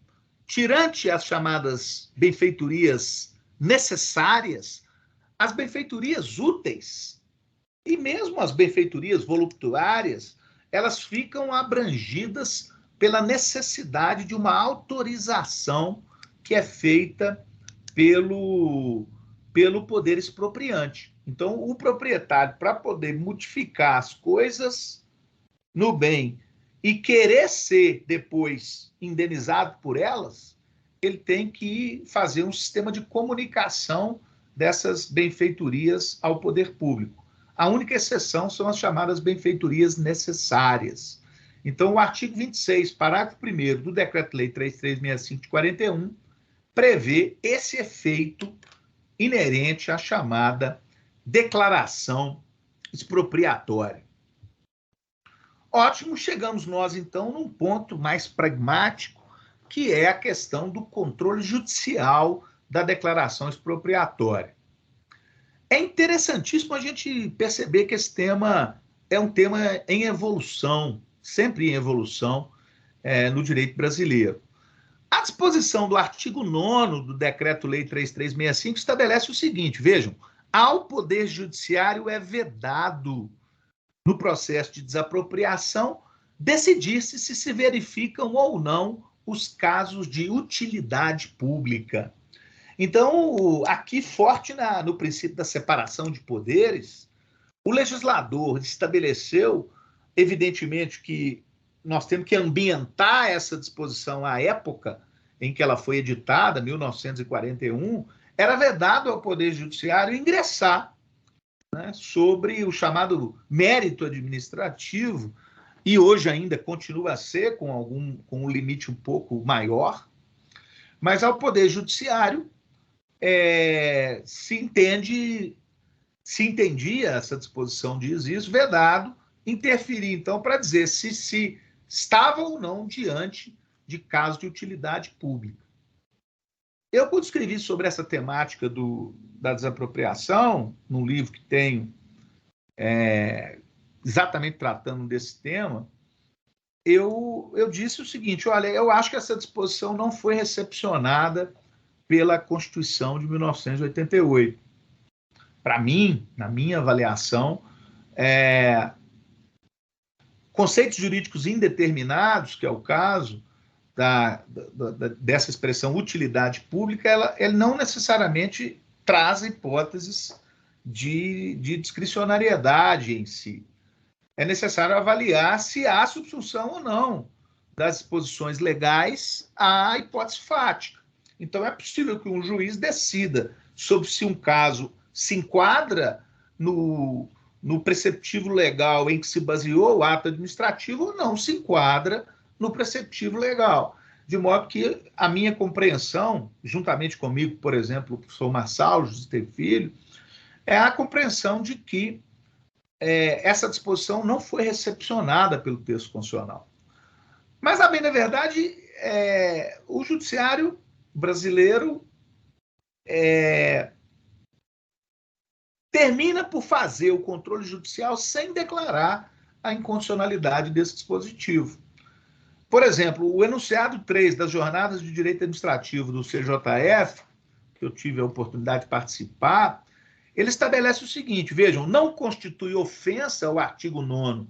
[SPEAKER 2] tirante as chamadas benfeitorias necessárias, as benfeitorias úteis e mesmo as benfeitorias voluptuárias, elas ficam abrangidas pela necessidade de uma autorização que é feita pelo poder expropriante. Então, o proprietário, para poder modificar as coisas no bem e querer ser depois indenizado por elas, ele tem que fazer um sistema de comunicação dessas benfeitorias ao poder público. A única exceção são as chamadas benfeitorias necessárias. Então, o artigo 26, parágrafo 1º do Decreto-Lei 3365 de 41, prevê esse efeito inerente à chamada declaração expropriatória. Ótimo, chegamos nós, então, num ponto mais pragmático, que é a questão do controle judicial da declaração expropriatória. É interessantíssimo a gente perceber que esse tema é um tema em evolução, sempre em evolução, no direito brasileiro. A disposição do artigo 9º do Decreto-Lei 3365 estabelece o seguinte, vejam, ao Poder Judiciário é vedado, no processo de desapropriação, decidir se verificam ou não os casos de utilidade pública. Então, aqui, forte no princípio da separação de poderes, o legislador estabeleceu, evidentemente, que nós temos que ambientar essa disposição à época em que ela foi editada, 1941, era vedado ao Poder Judiciário ingressar, né, sobre o chamado mérito administrativo, e hoje ainda continua a ser com um limite um pouco maior, mas ao Poder Judiciário se entendia, essa disposição diz isso, vedado interferir, então, para dizer se estava ou não diante de caso de utilidade pública. Eu, quando escrevi sobre essa temática da desapropriação, num livro que tenho exatamente tratando desse tema, eu disse o seguinte, olha, eu acho que essa disposição não foi recepcionada pela Constituição de 1988. Para mim, na minha avaliação, conceitos jurídicos indeterminados, que é o caso dessa expressão utilidade pública, ele não necessariamente traz hipóteses de discricionariedade em si. É necessário avaliar se há subsunção ou não das disposições legais à hipótese fática. Então, é possível que um juiz decida sobre se um caso se enquadra no preceptivo legal em que se baseou o ato administrativo ou não se enquadra no preceptivo legal. De modo que a minha compreensão, juntamente comigo, por exemplo, o professor Marçal, José Filho, é a compreensão de que essa disposição não foi recepcionada pelo texto constitucional. Mas, a bem da verdade, o judiciário brasileiro termina por fazer o controle judicial sem declarar a inconstitucionalidade desse dispositivo. Por exemplo, o enunciado 3 das Jornadas de Direito Administrativo do CJF, que eu tive a oportunidade de participar, ele estabelece o seguinte, vejam, não constitui ofensa ao artigo 9º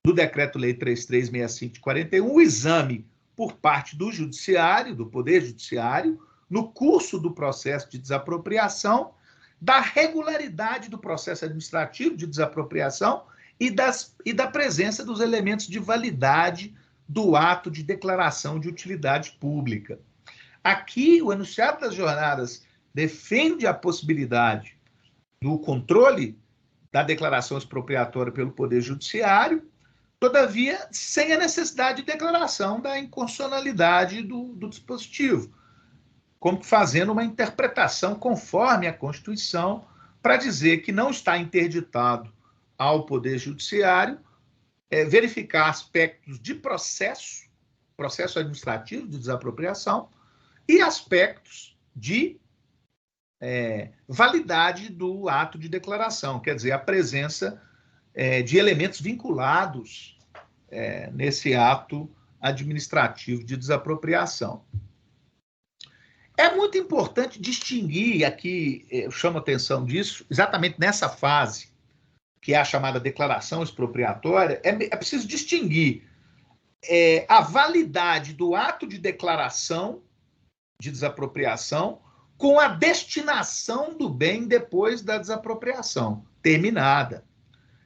[SPEAKER 2] do Decreto-Lei 3365 de 41, o exame por parte do Judiciário, do Poder Judiciário, no curso do processo de desapropriação, da regularidade do processo administrativo de desapropriação e da presença dos elementos de validade do ato de declaração de utilidade pública. Aqui, o enunciado das jornadas defende a possibilidade do controle da declaração expropriatória pelo Poder Judiciário, todavia, sem a necessidade de declaração da inconstitucionalidade do dispositivo, como fazendo uma interpretação conforme a Constituição para dizer que não está interditado ao Poder Judiciário verificar aspectos de processo administrativo de desapropriação e aspectos de validade do ato de declaração, quer dizer, a presença de elementos vinculados nesse ato administrativo de desapropriação. É muito importante distinguir, aqui eu chamo a atenção disso, exatamente nessa fase, que é a chamada declaração expropriatória, é preciso distinguir a validade do ato de declaração de desapropriação com a destinação do bem depois da desapropriação terminada.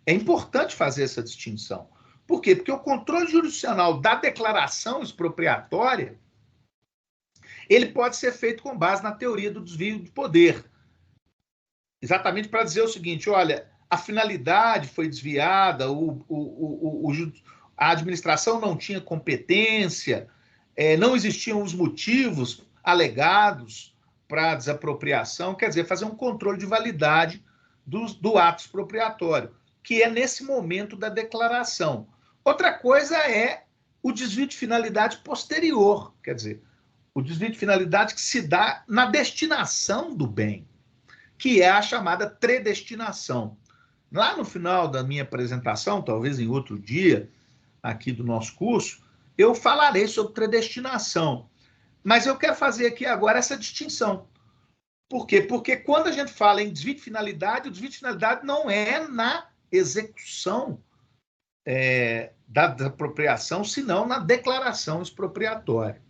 [SPEAKER 2] É importante fazer essa distinção, Por quê? Porque o controle jurisdicional da declaração expropriatória, ele pode ser feito com base na teoria do desvio de poder. Exatamente para dizer o seguinte, olha, a finalidade foi desviada, a administração não tinha competência, não existiam os motivos alegados para a desapropriação, quer dizer, fazer um controle de validade do ato expropriatório, que é nesse momento da declaração. Outra coisa é o desvio de finalidade posterior, quer dizer, o desvio de finalidade que se dá na destinação do bem, que é a chamada predestinação. Lá no final da minha apresentação, talvez em outro dia aqui do nosso curso, eu falarei sobre predestinação. Mas eu quero fazer aqui agora essa distinção. Por quê? Porque quando a gente fala em desvio de finalidade, o desvio de finalidade não é na execução da desapropriação, senão na declaração expropriatória.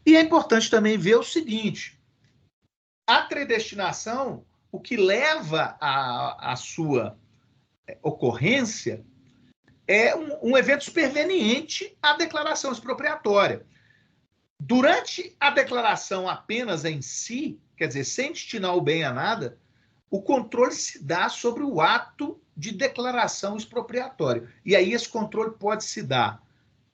[SPEAKER 2] E é importante também ver o seguinte, a predestinação, o que leva à sua ocorrência é um evento superveniente à declaração expropriatória. Durante a declaração apenas em si, quer dizer, sem destinar o bem a nada, o controle se dá sobre o ato de declaração expropriatória. E aí esse controle pode se dar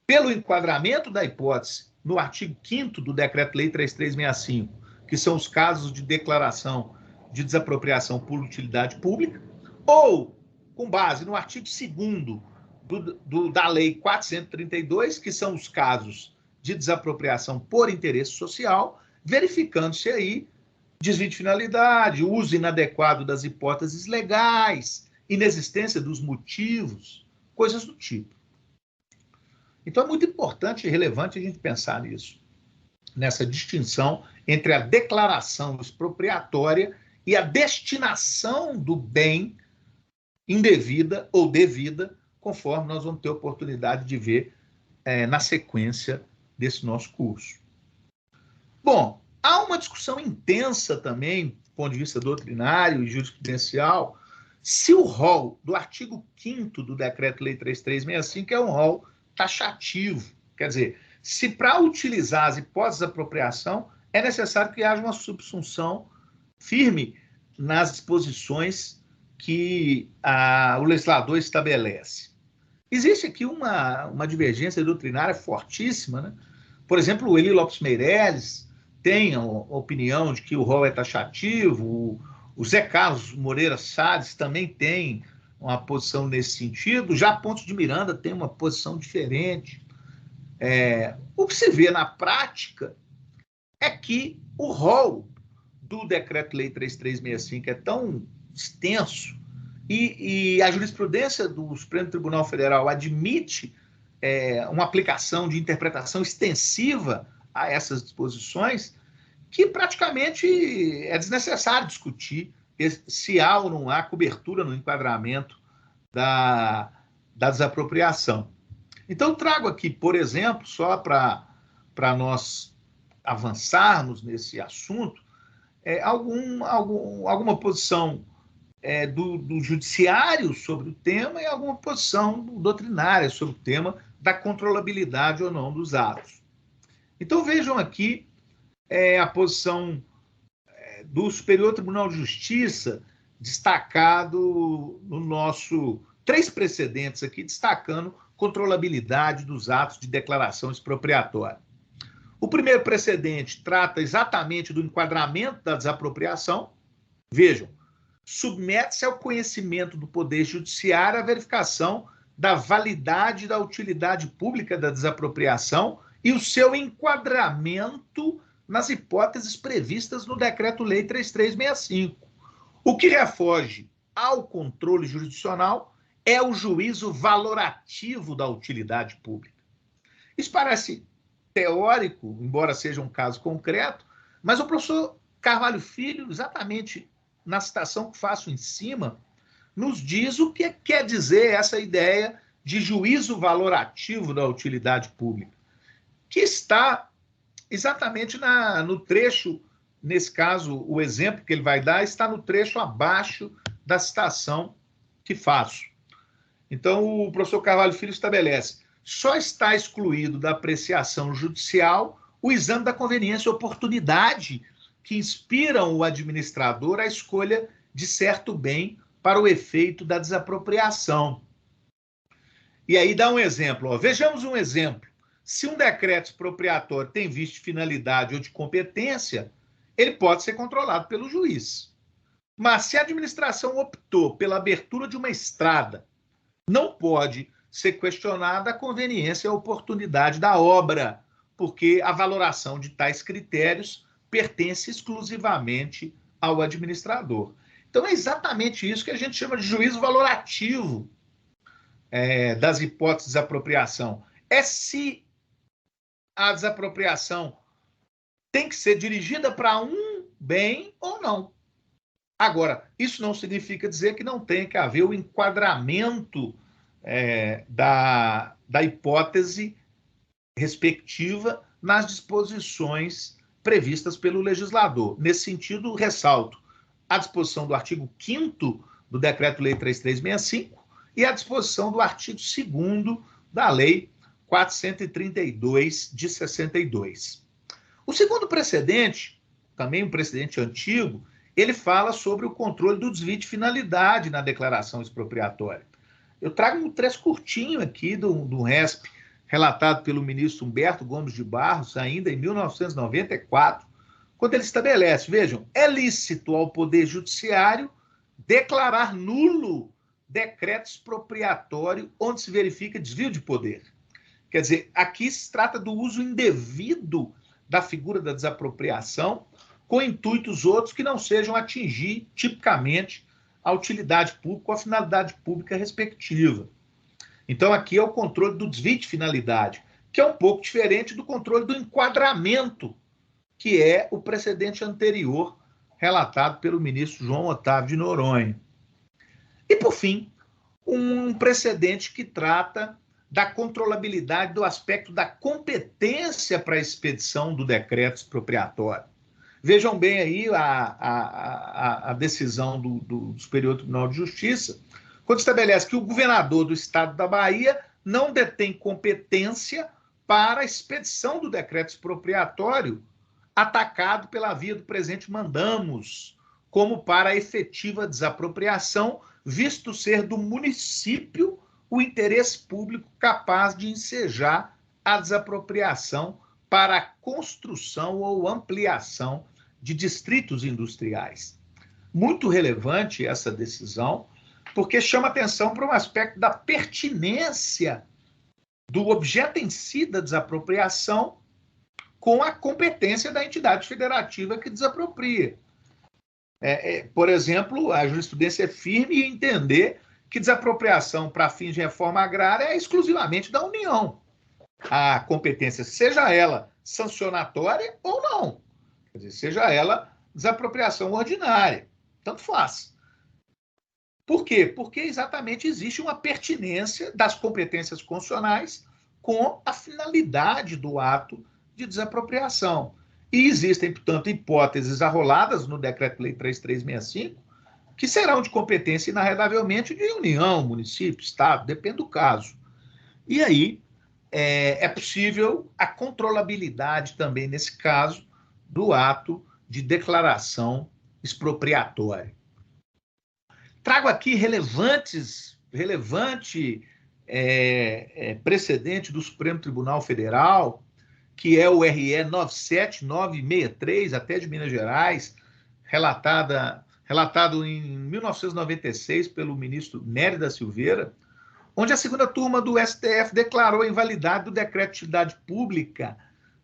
[SPEAKER 2] pelo enquadramento da hipótese no artigo 5º do Decreto-Lei 3365, que são os casos de declaração de desapropriação por utilidade pública, ou com base no artigo 2º da Lei 432, que são os casos de desapropriação por interesse social, verificando-se aí desvio de finalidade, uso inadequado das hipóteses legais, inexistência dos motivos, coisas do tipo. Então é muito importante e relevante a gente pensar nisso, nessa distinção entre a declaração expropriatória e a destinação do bem indevida ou devida, conforme nós vamos ter oportunidade de ver na sequência desse nosso curso. Bom, há uma discussão intensa também, do ponto de vista doutrinário e jurisprudencial, se o rol do artigo 5º do Decreto-Lei 3365 é um rol taxativo. Quer dizer, se para utilizar as hipóteses de apropriação é necessário que haja uma subsunção firme nas disposições que o legislador estabelece. Existe aqui uma divergência doutrinária fortíssima, né? Por exemplo, o Eli Lopes Meireles tem a opinião de que o rol é taxativo, o Zé Carlos Moreira Salles também tem uma posição nesse sentido, já Pontes de Miranda tem uma posição diferente. O que se vê na prática é que o rol do Decreto-Lei 3365 é tão extenso e a jurisprudência do Supremo Tribunal Federal admite uma aplicação de interpretação extensiva a essas disposições, que praticamente é desnecessário discutir se há ou não há cobertura no enquadramento da desapropriação. Então, trago aqui, por exemplo, só para nós avançarmos nesse assunto, alguma posição do judiciário sobre o tema e alguma posição doutrinária sobre o tema da controlabilidade ou não dos atos. Então, vejam aqui a posição do Superior Tribunal de Justiça, destacado no nosso 3 precedentes aqui, destacando controlabilidade dos atos de declaração expropriatória. O primeiro precedente trata exatamente do enquadramento da desapropriação. Vejam, submete-se ao conhecimento do Poder Judiciário a verificação da validade da utilidade pública da desapropriação e o seu enquadramento nas hipóteses previstas no Decreto-Lei 3365. O que refoge ao controle jurisdicional é o juízo valorativo da utilidade pública. Isso parece teórico, embora seja um caso concreto, mas o professor Carvalho Filho, exatamente na citação que faço em cima, nos diz o que quer dizer essa ideia de juízo valorativo da utilidade pública, que está exatamente no trecho, nesse caso, o exemplo que ele vai dar está no trecho abaixo da citação que faço. Então, o professor Carvalho Filho estabelece: só está excluído da apreciação judicial o exame da conveniência e oportunidade que inspiram o administrador à escolha de certo bem para o efeito da desapropriação. E aí dá um exemplo. Ó. Vejamos um exemplo. Se um decreto expropriatório tem visto de finalidade ou de competência, ele pode ser controlado pelo juiz. Mas se a administração optou pela abertura de uma estrada, não pode ser questionada a conveniência e a oportunidade da obra, porque a valoração de tais critérios pertence exclusivamente ao administrador. Então é exatamente isso que a gente chama de juízo valorativo das hipóteses de desapropriação. É se a desapropriação tem que ser dirigida para um bem ou não. Agora, isso não significa dizer que não tem que haver o enquadramento da hipótese respectiva nas disposições previstas pelo legislador. Nesse sentido, ressalto a disposição do artigo 5º do Decreto-Lei 3365 e a disposição do artigo 2º da Lei 432 de 62. O segundo precedente, também um precedente antigo, ele fala sobre o controle do desvio de finalidade na declaração expropriatória. Eu trago um trecho curtinho aqui do RESP, relatado pelo ministro Humberto Gomes de Barros, ainda em 1994, quando ele estabelece, vejam, é lícito ao Poder Judiciário declarar nulo decreto expropriatório onde se verifica desvio de poder. Quer dizer, aqui se trata do uso indevido da figura da desapropriação, com intuitos outros que não sejam atingir, tipicamente, a utilidade pública ou a finalidade pública respectiva. Então, aqui é o controle do desvio de finalidade, que é um pouco diferente do controle do enquadramento, que é o precedente anterior relatado pelo ministro João Otávio de Noronha. E, por fim, um precedente que trata da controlabilidade do aspecto da competência para a expedição do decreto expropriatório. Vejam bem aí a decisão do Superior Tribunal de Justiça, quando estabelece que o governador do estado da Bahia não detém competência para a expedição do decreto expropriatório atacado pela via do presente mandamos, como para a efetiva desapropriação, visto ser do município o interesse público capaz de ensejar a desapropriação para a construção ou ampliação de distritos industriais. Muito relevante essa decisão, porque chama atenção para um aspecto da pertinência do objeto em si da desapropriação com a competência da entidade federativa que desapropria. Por exemplo, a jurisprudência é firme em entender que desapropriação para fins de reforma agrária é exclusivamente da União. A competência, seja ela sancionatória ou não, quer dizer, seja ela desapropriação ordinária, tanto faz. Por quê? Porque exatamente existe uma pertinência das competências constitucionais com a finalidade do ato de desapropriação. E existem, portanto, hipóteses arroladas no Decreto-Lei 3365 que serão de competência, inarredavelmente, de União, município, Estado, depende do caso. E aí é possível a controlabilidade também, nesse caso, do ato de declaração expropriatória. Trago aqui relevante precedente do Supremo Tribunal Federal, que é o RE 97963, até de Minas Gerais, relatado em 1996 pelo ministro Nery da Silveira, onde a segunda turma do STF declarou a invalidade do decreto de utilidade pública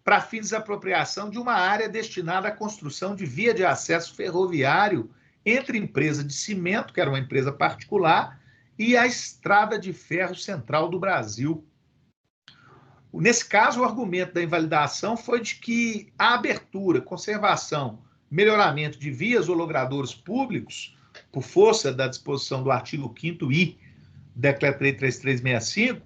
[SPEAKER 2] para fins de desapropriação de uma área destinada à construção de via de acesso ferroviário entre a empresa de cimento, que era uma empresa particular, e a Estrada de Ferro Central do Brasil. Nesse caso, o argumento da invalidação foi de que a abertura, conservação, melhoramento de vias ou logradouros públicos, por força da disposição do artigo 5º-I do Decreto-Lei 3365,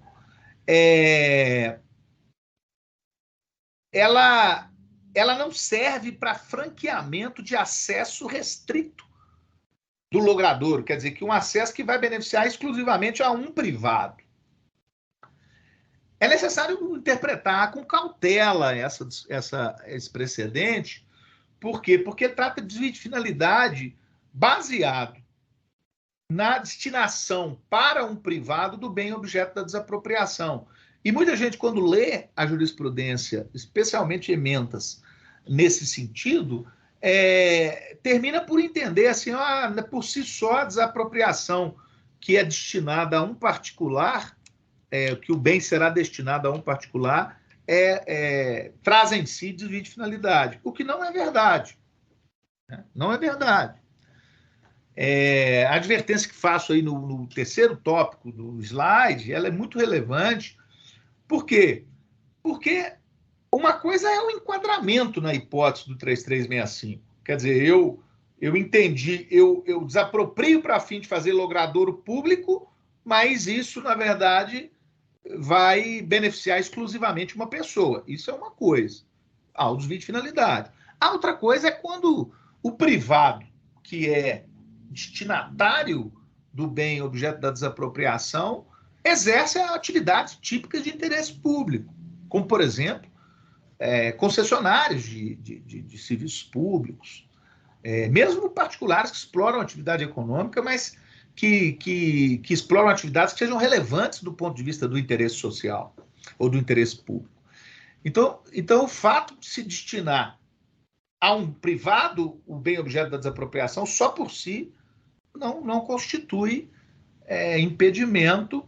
[SPEAKER 2] ela não serve para franqueamento de acesso restrito do logradouro, quer dizer, que um acesso que vai beneficiar exclusivamente a um privado. É necessário interpretar com cautela esse precedente. Por quê? Porque trata de desvio de finalidade baseado na destinação para um privado do bem objeto da desapropriação. E muita gente, quando lê a jurisprudência, especialmente emendas nesse sentido, termina por entender assim, por si só, a desapropriação que é destinada a um particular, que o bem será destinado a um particular, traz em si desvio de finalidade, o que não é verdade. Né? Não é verdade. A advertência que faço aí no terceiro tópico do slide, ela é muito relevante. Por quê? Porque uma coisa é o enquadramento na hipótese do 3365. Quer dizer, eu entendi, eu desaproprio para fim de fazer logradouro público, mas isso, na verdade, vai beneficiar exclusivamente uma pessoa. Isso é uma coisa. O desvio de finalidade. A outra coisa é quando o privado, que é destinatário do bem objeto da desapropriação, exerce atividades típicas de interesse público, como, por exemplo, concessionários de serviços públicos, mesmo particulares que exploram atividade econômica, mas que exploram atividades que sejam relevantes do ponto de vista do interesse social ou do interesse público. Então o fato de se destinar a um privado o bem objeto da desapropriação só por si não constitui impedimento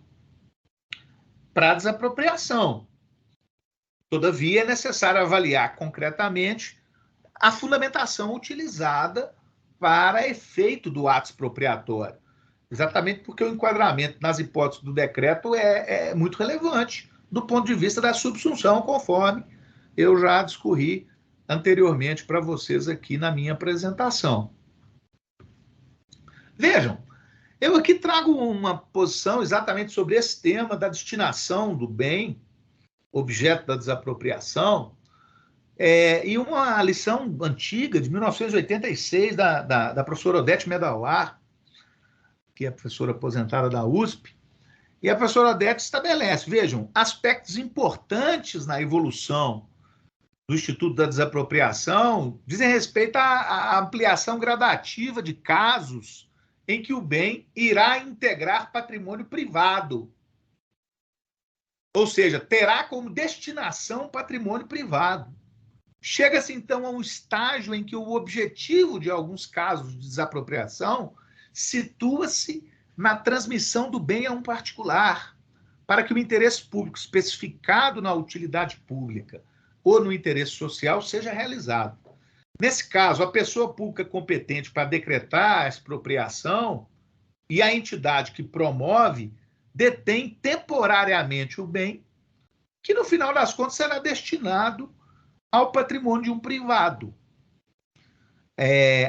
[SPEAKER 2] para a desapropriação. Todavia, é necessário avaliar concretamente a fundamentação utilizada para efeito do ato expropriatório. Exatamente porque o enquadramento nas hipóteses do decreto é muito relevante do ponto de vista da subsunção, conforme eu já discorri anteriormente para vocês aqui na minha apresentação. Vejam, eu aqui trago uma posição exatamente sobre esse tema da destinação do bem, objeto da desapropriação, e uma lição antiga, de 1986, da professora Odete Medawar, que é professora aposentada da USP, e a professora Odete estabelece, vejam, aspectos importantes na evolução do Instituto da Desapropriação dizem respeito à ampliação gradativa de casos em que o bem irá integrar patrimônio privado. Ou seja, terá como destinação patrimônio privado. Chega-se, então, a um estágio em que o objetivo de alguns casos de desapropriação situa-se na transmissão do bem a um particular, para que o interesse público especificado na utilidade pública ou no interesse social seja realizado. Nesse caso, a pessoa pública competente para decretar a expropriação e a entidade que promove detém temporariamente o bem, que no final das contas será destinado ao patrimônio de um privado.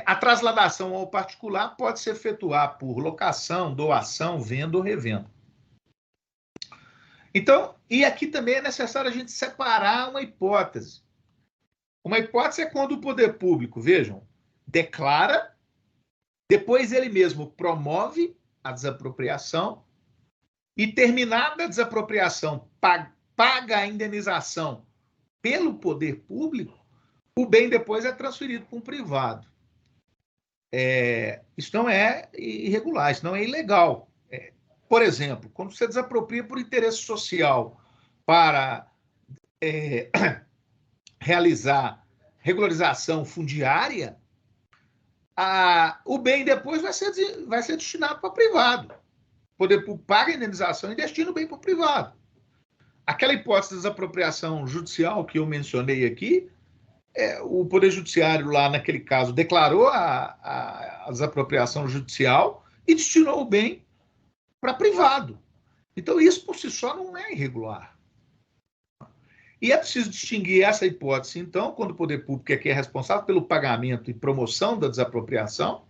[SPEAKER 2] A trasladação ao particular pode se efetuar por locação, doação, venda ou revenda. Então, e aqui também é necessário a gente separar uma hipótese. Uma hipótese é quando o poder público, vejam, declara, depois ele mesmo promove a desapropriação e, terminada a desapropriação, paga a indenização pelo poder público, o bem depois é transferido para um privado. Isso não é irregular, isso não é ilegal. Por exemplo, quando você desapropria por interesse social para realizar regularização fundiária, o bem depois vai ser destinado para privado. O poder público paga a indenização e destina o bem para o privado. Aquela hipótese de desapropriação judicial que eu mencionei aqui, o Poder Judiciário lá, naquele caso, declarou a desapropriação judicial e destinou o bem para privado. Então, isso por si só não é irregular. E é preciso distinguir essa hipótese, então, quando o poder público é que é responsável pelo pagamento e promoção da desapropriação,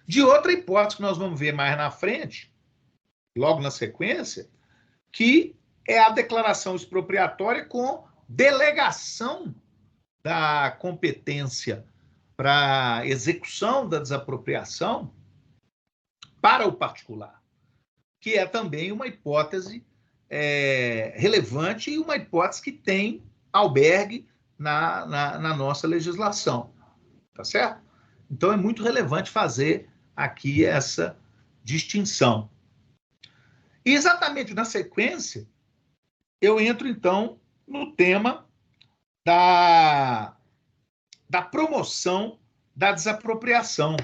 [SPEAKER 2] de outra hipótese que nós vamos ver mais na frente, logo na sequência, que é a declaração expropriatória com delegação da competência para execução da desapropriação
[SPEAKER 3] para o particular, que é também uma hipótese relevante e uma hipótese que tem albergue na nossa legislação, tá certo? Então, é muito relevante fazer aqui essa distinção. E exatamente na sequência, eu entro, então, no tema da promoção da desapropriação,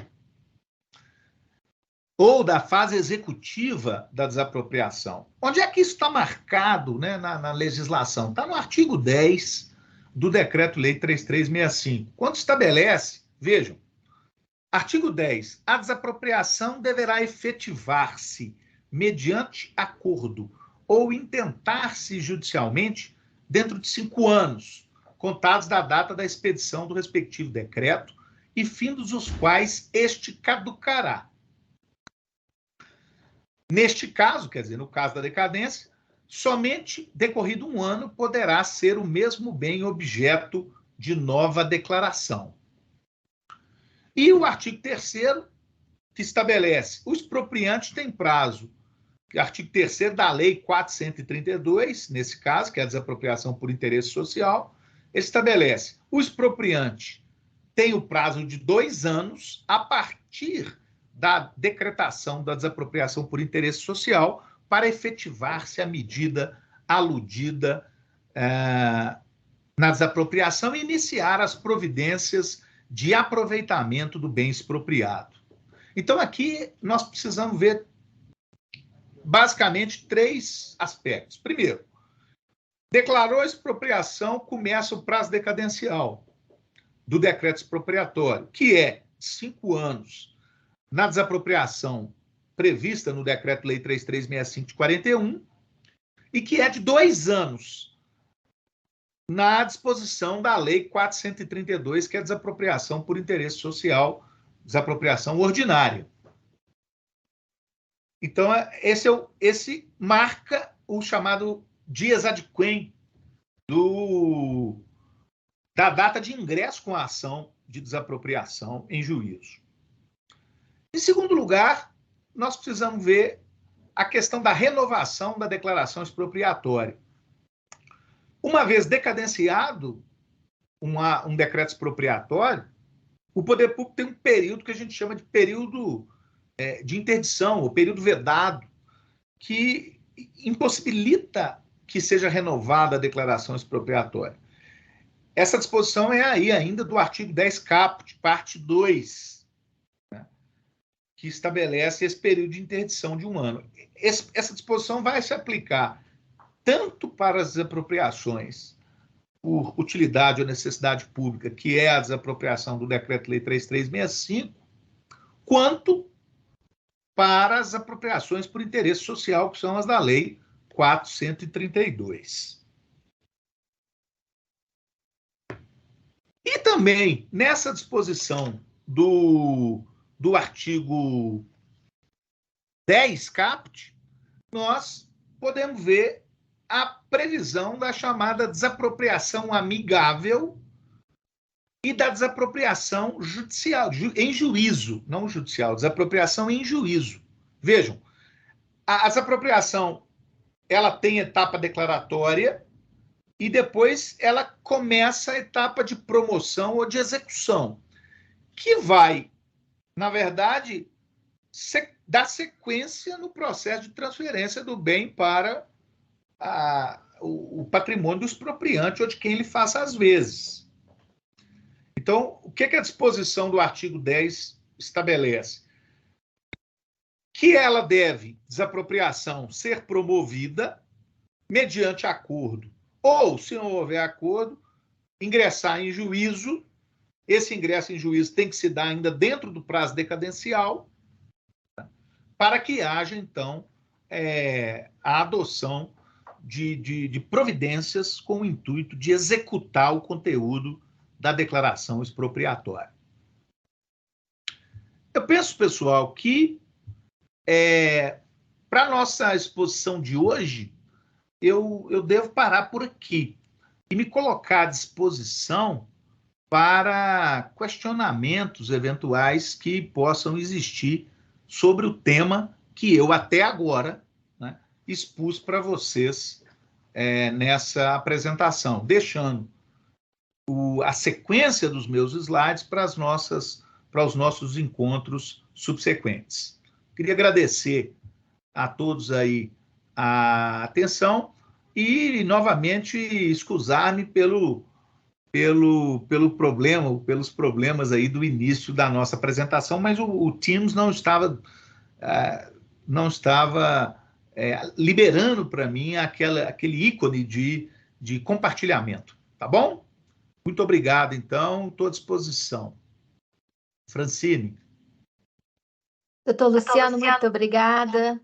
[SPEAKER 3] ou da fase executiva da desapropriação. Onde é que isso está marcado, né, na legislação? Está no artigo 10 do Decreto-Lei 3365, quando estabelece, vejam, artigo 10, a desapropriação deverá efetivar-se mediante acordo ou intentar-se judicialmente dentro de 5 anos, contados da data da expedição do respectivo decreto e findos os quais este caducará. Neste caso, quer dizer, no caso da decadência, somente decorrido 1 ano poderá ser o mesmo bem objeto de nova declaração. E o artigo 3º, que estabelece: o expropriante tem prazo, artigo 3º da Lei 432, nesse caso, que é a desapropriação por interesse social, estabelece: o expropriante tem o prazo de 2 anos a partir da decretação da desapropriação por interesse social para efetivar-se a medida aludida na desapropriação e iniciar as providências de aproveitamento do bem expropriado. Então, aqui nós precisamos ver basicamente 3 aspectos. Primeiro, declarou a expropriação, começa o prazo decadencial do decreto expropriatório, que é 5 anos na desapropriação prevista no Decreto-Lei 3365 de 41, e que é de 2 anos na disposição da Lei 432, que é a desapropriação por interesse social, desapropriação ordinária. Então, esse marca o chamado dies ad quem da data de ingresso com a ação de desapropriação em juízo. Em segundo lugar, nós precisamos ver a questão da renovação da declaração expropriatória. Uma vez decadenciado um decreto expropriatório, o poder público tem um período que a gente chama de período de interdição, ou período vedado, que impossibilita que seja renovada a declaração expropriatória. Essa disposição é aí ainda do artigo 10 caput, parte 2, que estabelece esse período de interdição de 1 ano. Essa disposição vai se aplicar tanto para as desapropriações por utilidade ou necessidade pública, que é a desapropriação do Decreto-Lei 3365, quanto para as apropriações por interesse social, que são as da Lei 432. E também, nessa disposição do artigo 10 caput, nós podemos ver a previsão da chamada desapropriação amigável e da desapropriação judicial, em juízo, não judicial, desapropriação em juízo. Vejam, a desapropriação, ela tem etapa declaratória e depois ela começa a etapa de promoção ou de execução, que vai, na verdade, dar sequência no processo de transferência do bem para o patrimônio do expropriante ou de quem ele faça às vezes. Então, o que a disposição do artigo 10 estabelece? Que ela deve, desapropriação, ser promovida mediante acordo, ou, se não houver acordo, ingressar em juízo. Esse ingresso em juízo tem que se dar ainda dentro do prazo decadencial, para que haja, então, a adoção de providências com o intuito de executar o conteúdo da declaração expropriatória. Eu penso, pessoal, que para a nossa exposição de hoje, eu devo parar por aqui e me colocar à disposição para questionamentos eventuais que possam existir sobre o tema que eu até agora, né, expus para vocês nessa apresentação, deixando a sequência dos meus slides para os nossos encontros subsequentes. Queria agradecer a todos aí a atenção e, novamente, excusar-me pelos problemas aí do início da nossa apresentação, mas o Teams não estava liberando para mim aquele ícone de compartilhamento, tá bom? Muito obrigado, então, estou à disposição. Francine.
[SPEAKER 1] Doutor Luciano, muito obrigada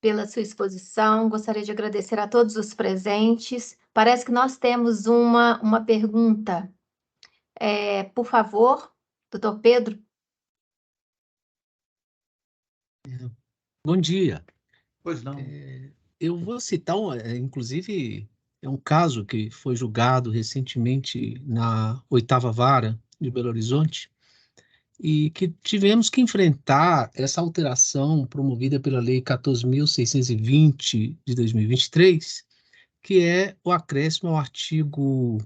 [SPEAKER 1] pela sua exposição. Gostaria de agradecer a todos os presentes. Parece que nós temos uma pergunta. Por favor, doutor Pedro.
[SPEAKER 4] Bom dia.
[SPEAKER 3] Pois não.
[SPEAKER 4] Eu vou citar, inclusive, um caso que foi julgado recentemente na 8ª Vara de Belo Horizonte, e que tivemos que enfrentar essa alteração promovida pela Lei 14.620 de 2023, que é o acréscimo ao artigo,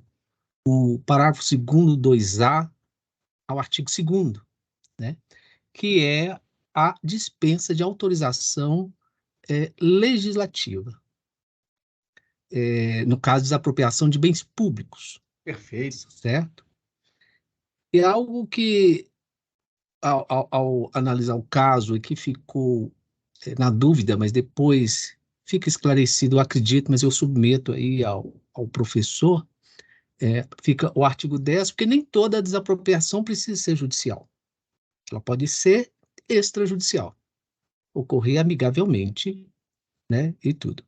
[SPEAKER 4] o parágrafo 2º 2A, ao artigo 2º, né? Que é a dispensa de autorização legislativa, no caso de desapropriação de bens públicos.
[SPEAKER 3] Perfeito.
[SPEAKER 4] Certo? E é algo que, ao analisar o caso, e que ficou na dúvida, mas depois fica esclarecido, eu acredito, mas eu submeto aí ao professor, fica o artigo 10, porque nem toda desapropriação precisa ser judicial. Ela pode ser extrajudicial, ocorrer amigavelmente, né, e tudo.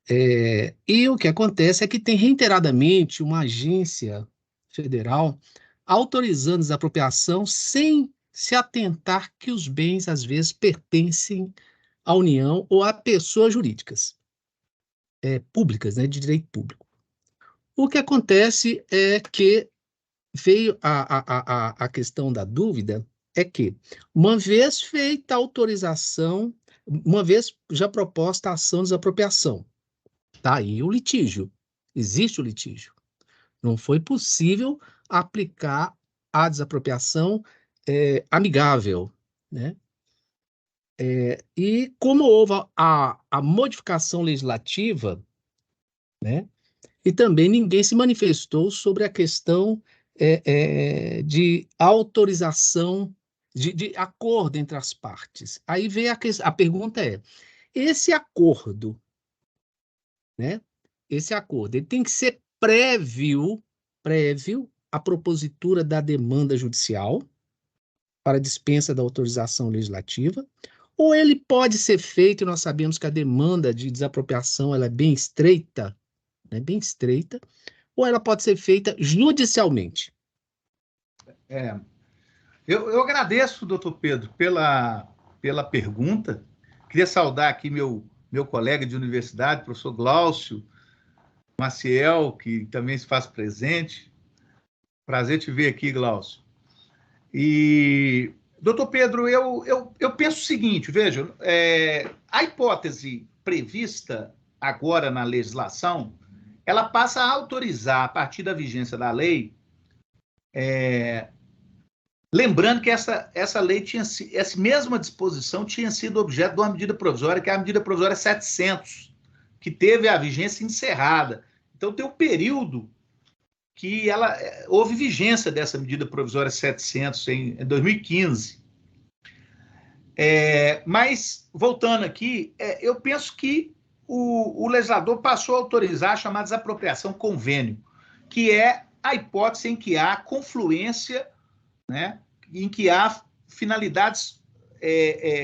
[SPEAKER 4] E o que acontece é que tem reiteradamente uma agência federal autorizando desapropriação sem se atentar que os bens, às vezes, pertencem à União ou a pessoas jurídicas públicas, né, de direito público. O que acontece é que veio a questão da dúvida, é que, uma vez feita a autorização, uma vez já proposta a ação de desapropriação, tá aí o litígio, existe o litígio. Não foi possível aplicar a desapropriação amigável, né? E como houve a modificação legislativa, né? E também ninguém se manifestou sobre a questão de autorização, de acordo entre as partes. Aí vem a pergunta esse acordo, né? Esse acordo, ele tem que ser prévio à propositura da demanda judicial para dispensa da autorização legislativa, ou ele pode ser feito, e nós sabemos que a demanda de desapropriação ela é bem estreita, né? Bem estreita, ou ela pode ser feita judicialmente.
[SPEAKER 3] Eu agradeço, doutor Pedro, pela pergunta. Queria saudar aqui meu colega de universidade, professor Glaucio Maciel, que também se faz presente. Prazer te ver aqui, Glaucio. E, doutor Pedro, eu penso o seguinte, veja, a hipótese prevista agora na legislação, ela passa a autorizar, a partir da vigência da lei, lembrando que essa lei essa mesma disposição tinha sido objeto de uma medida provisória, que é a medida provisória 700, que teve a vigência encerrada. Então, tem um período que houve vigência dessa medida provisória 700 em 2015. Mas, voltando aqui, eu penso que o legislador passou a autorizar a chamada desapropriação convênio, que é a hipótese em que há confluência, né, em que há finalidades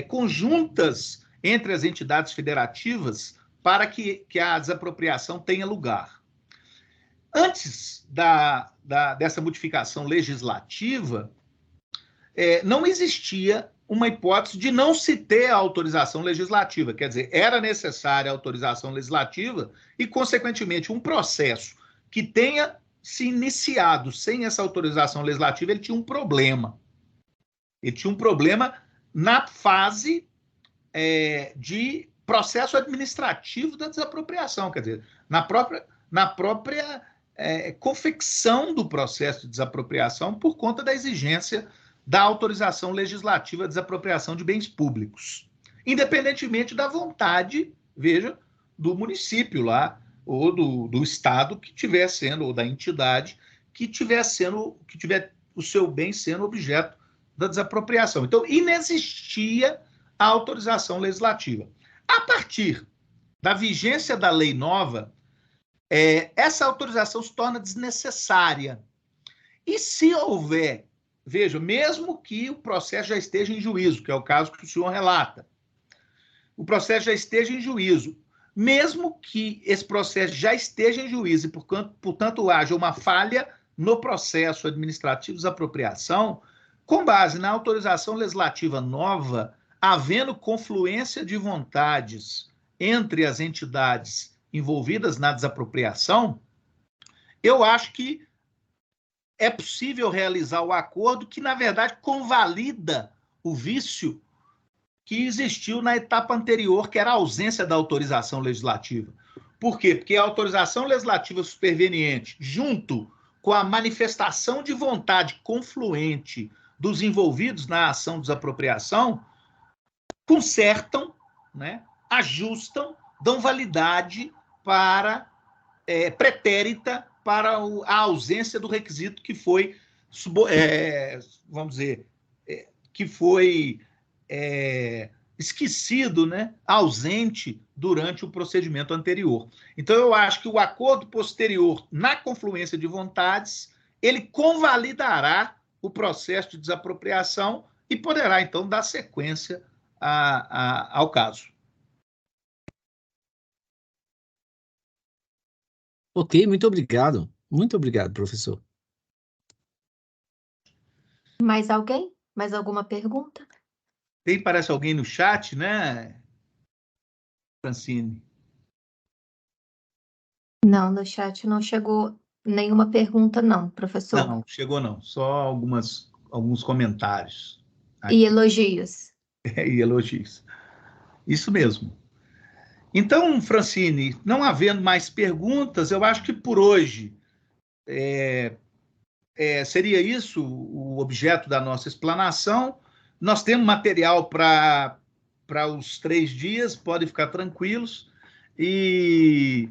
[SPEAKER 3] conjuntas entre as entidades federativas para que a desapropriação tenha lugar. Antes dessa modificação legislativa, não existia uma hipótese de não se ter a autorização legislativa, quer dizer, era necessária a autorização legislativa e, consequentemente, um processo que tenha se iniciado sem essa autorização legislativa, ele tinha um problema. Ele tinha um problema na fase de processo administrativo da desapropriação, quer dizer, na própria confecção do processo de desapropriação por conta da exigência da autorização legislativa de desapropriação de bens públicos, independentemente da vontade, veja, do município lá, ou do estado que estiver sendo, ou da entidade que tiver o seu bem sendo objeto da desapropriação. Então, inexistia a autorização legislativa. A partir da vigência da lei nova, essa autorização se torna desnecessária. E se houver, veja, mesmo que o processo já esteja em juízo, que é o caso que o senhor relata, o processo já esteja em juízo, mesmo que esse processo já esteja em juízo e, portanto, haja uma falha no processo administrativo de desapropriação, com base na autorização legislativa nova, havendo confluência de vontades entre as entidades envolvidas na desapropriação, eu acho que é possível realizar o acordo que, na verdade, convalida o vício que existiu na etapa anterior, que era a ausência da autorização legislativa. Por quê? Porque a autorização legislativa superveniente, junto com a manifestação de vontade confluente dos envolvidos na ação de desapropriação, consertam, né, ajustam, dão validade para pretérita para a ausência do requisito que foi, vamos dizer, que foi esquecido, né, ausente durante o procedimento anterior. Então, eu acho que o acordo posterior, na confluência de vontades, ele convalidará o processo de desapropriação e poderá, então, dar sequência ao caso.
[SPEAKER 4] Ok, muito obrigado. Muito obrigado, professor.
[SPEAKER 1] Mais alguém? Mais alguma pergunta?
[SPEAKER 3] Tem, parece, alguém no chat, né, Francine?
[SPEAKER 1] Não, no chat não chegou nenhuma pergunta, não, professor.
[SPEAKER 3] Não, chegou não. Só alguns comentários. Aqui.
[SPEAKER 1] E elogios.
[SPEAKER 3] E elogios. Isso mesmo. Então, Francine, não havendo mais perguntas, eu acho que por hoje seria isso o objeto da nossa explanação. Nós temos material para os 3 dias, podem ficar tranquilos. E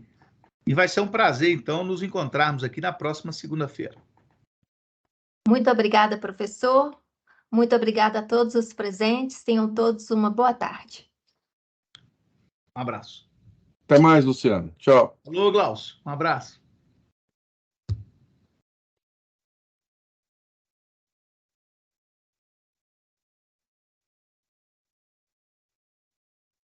[SPEAKER 3] vai ser um prazer, então, nos encontrarmos aqui na próxima segunda-feira.
[SPEAKER 1] Muito obrigada, professor. Muito obrigada a todos os presentes. Tenham todos uma boa tarde.
[SPEAKER 3] Um abraço.
[SPEAKER 5] Até mais, Luciano. Tchau.
[SPEAKER 3] Alô, Glaucio. Um abraço.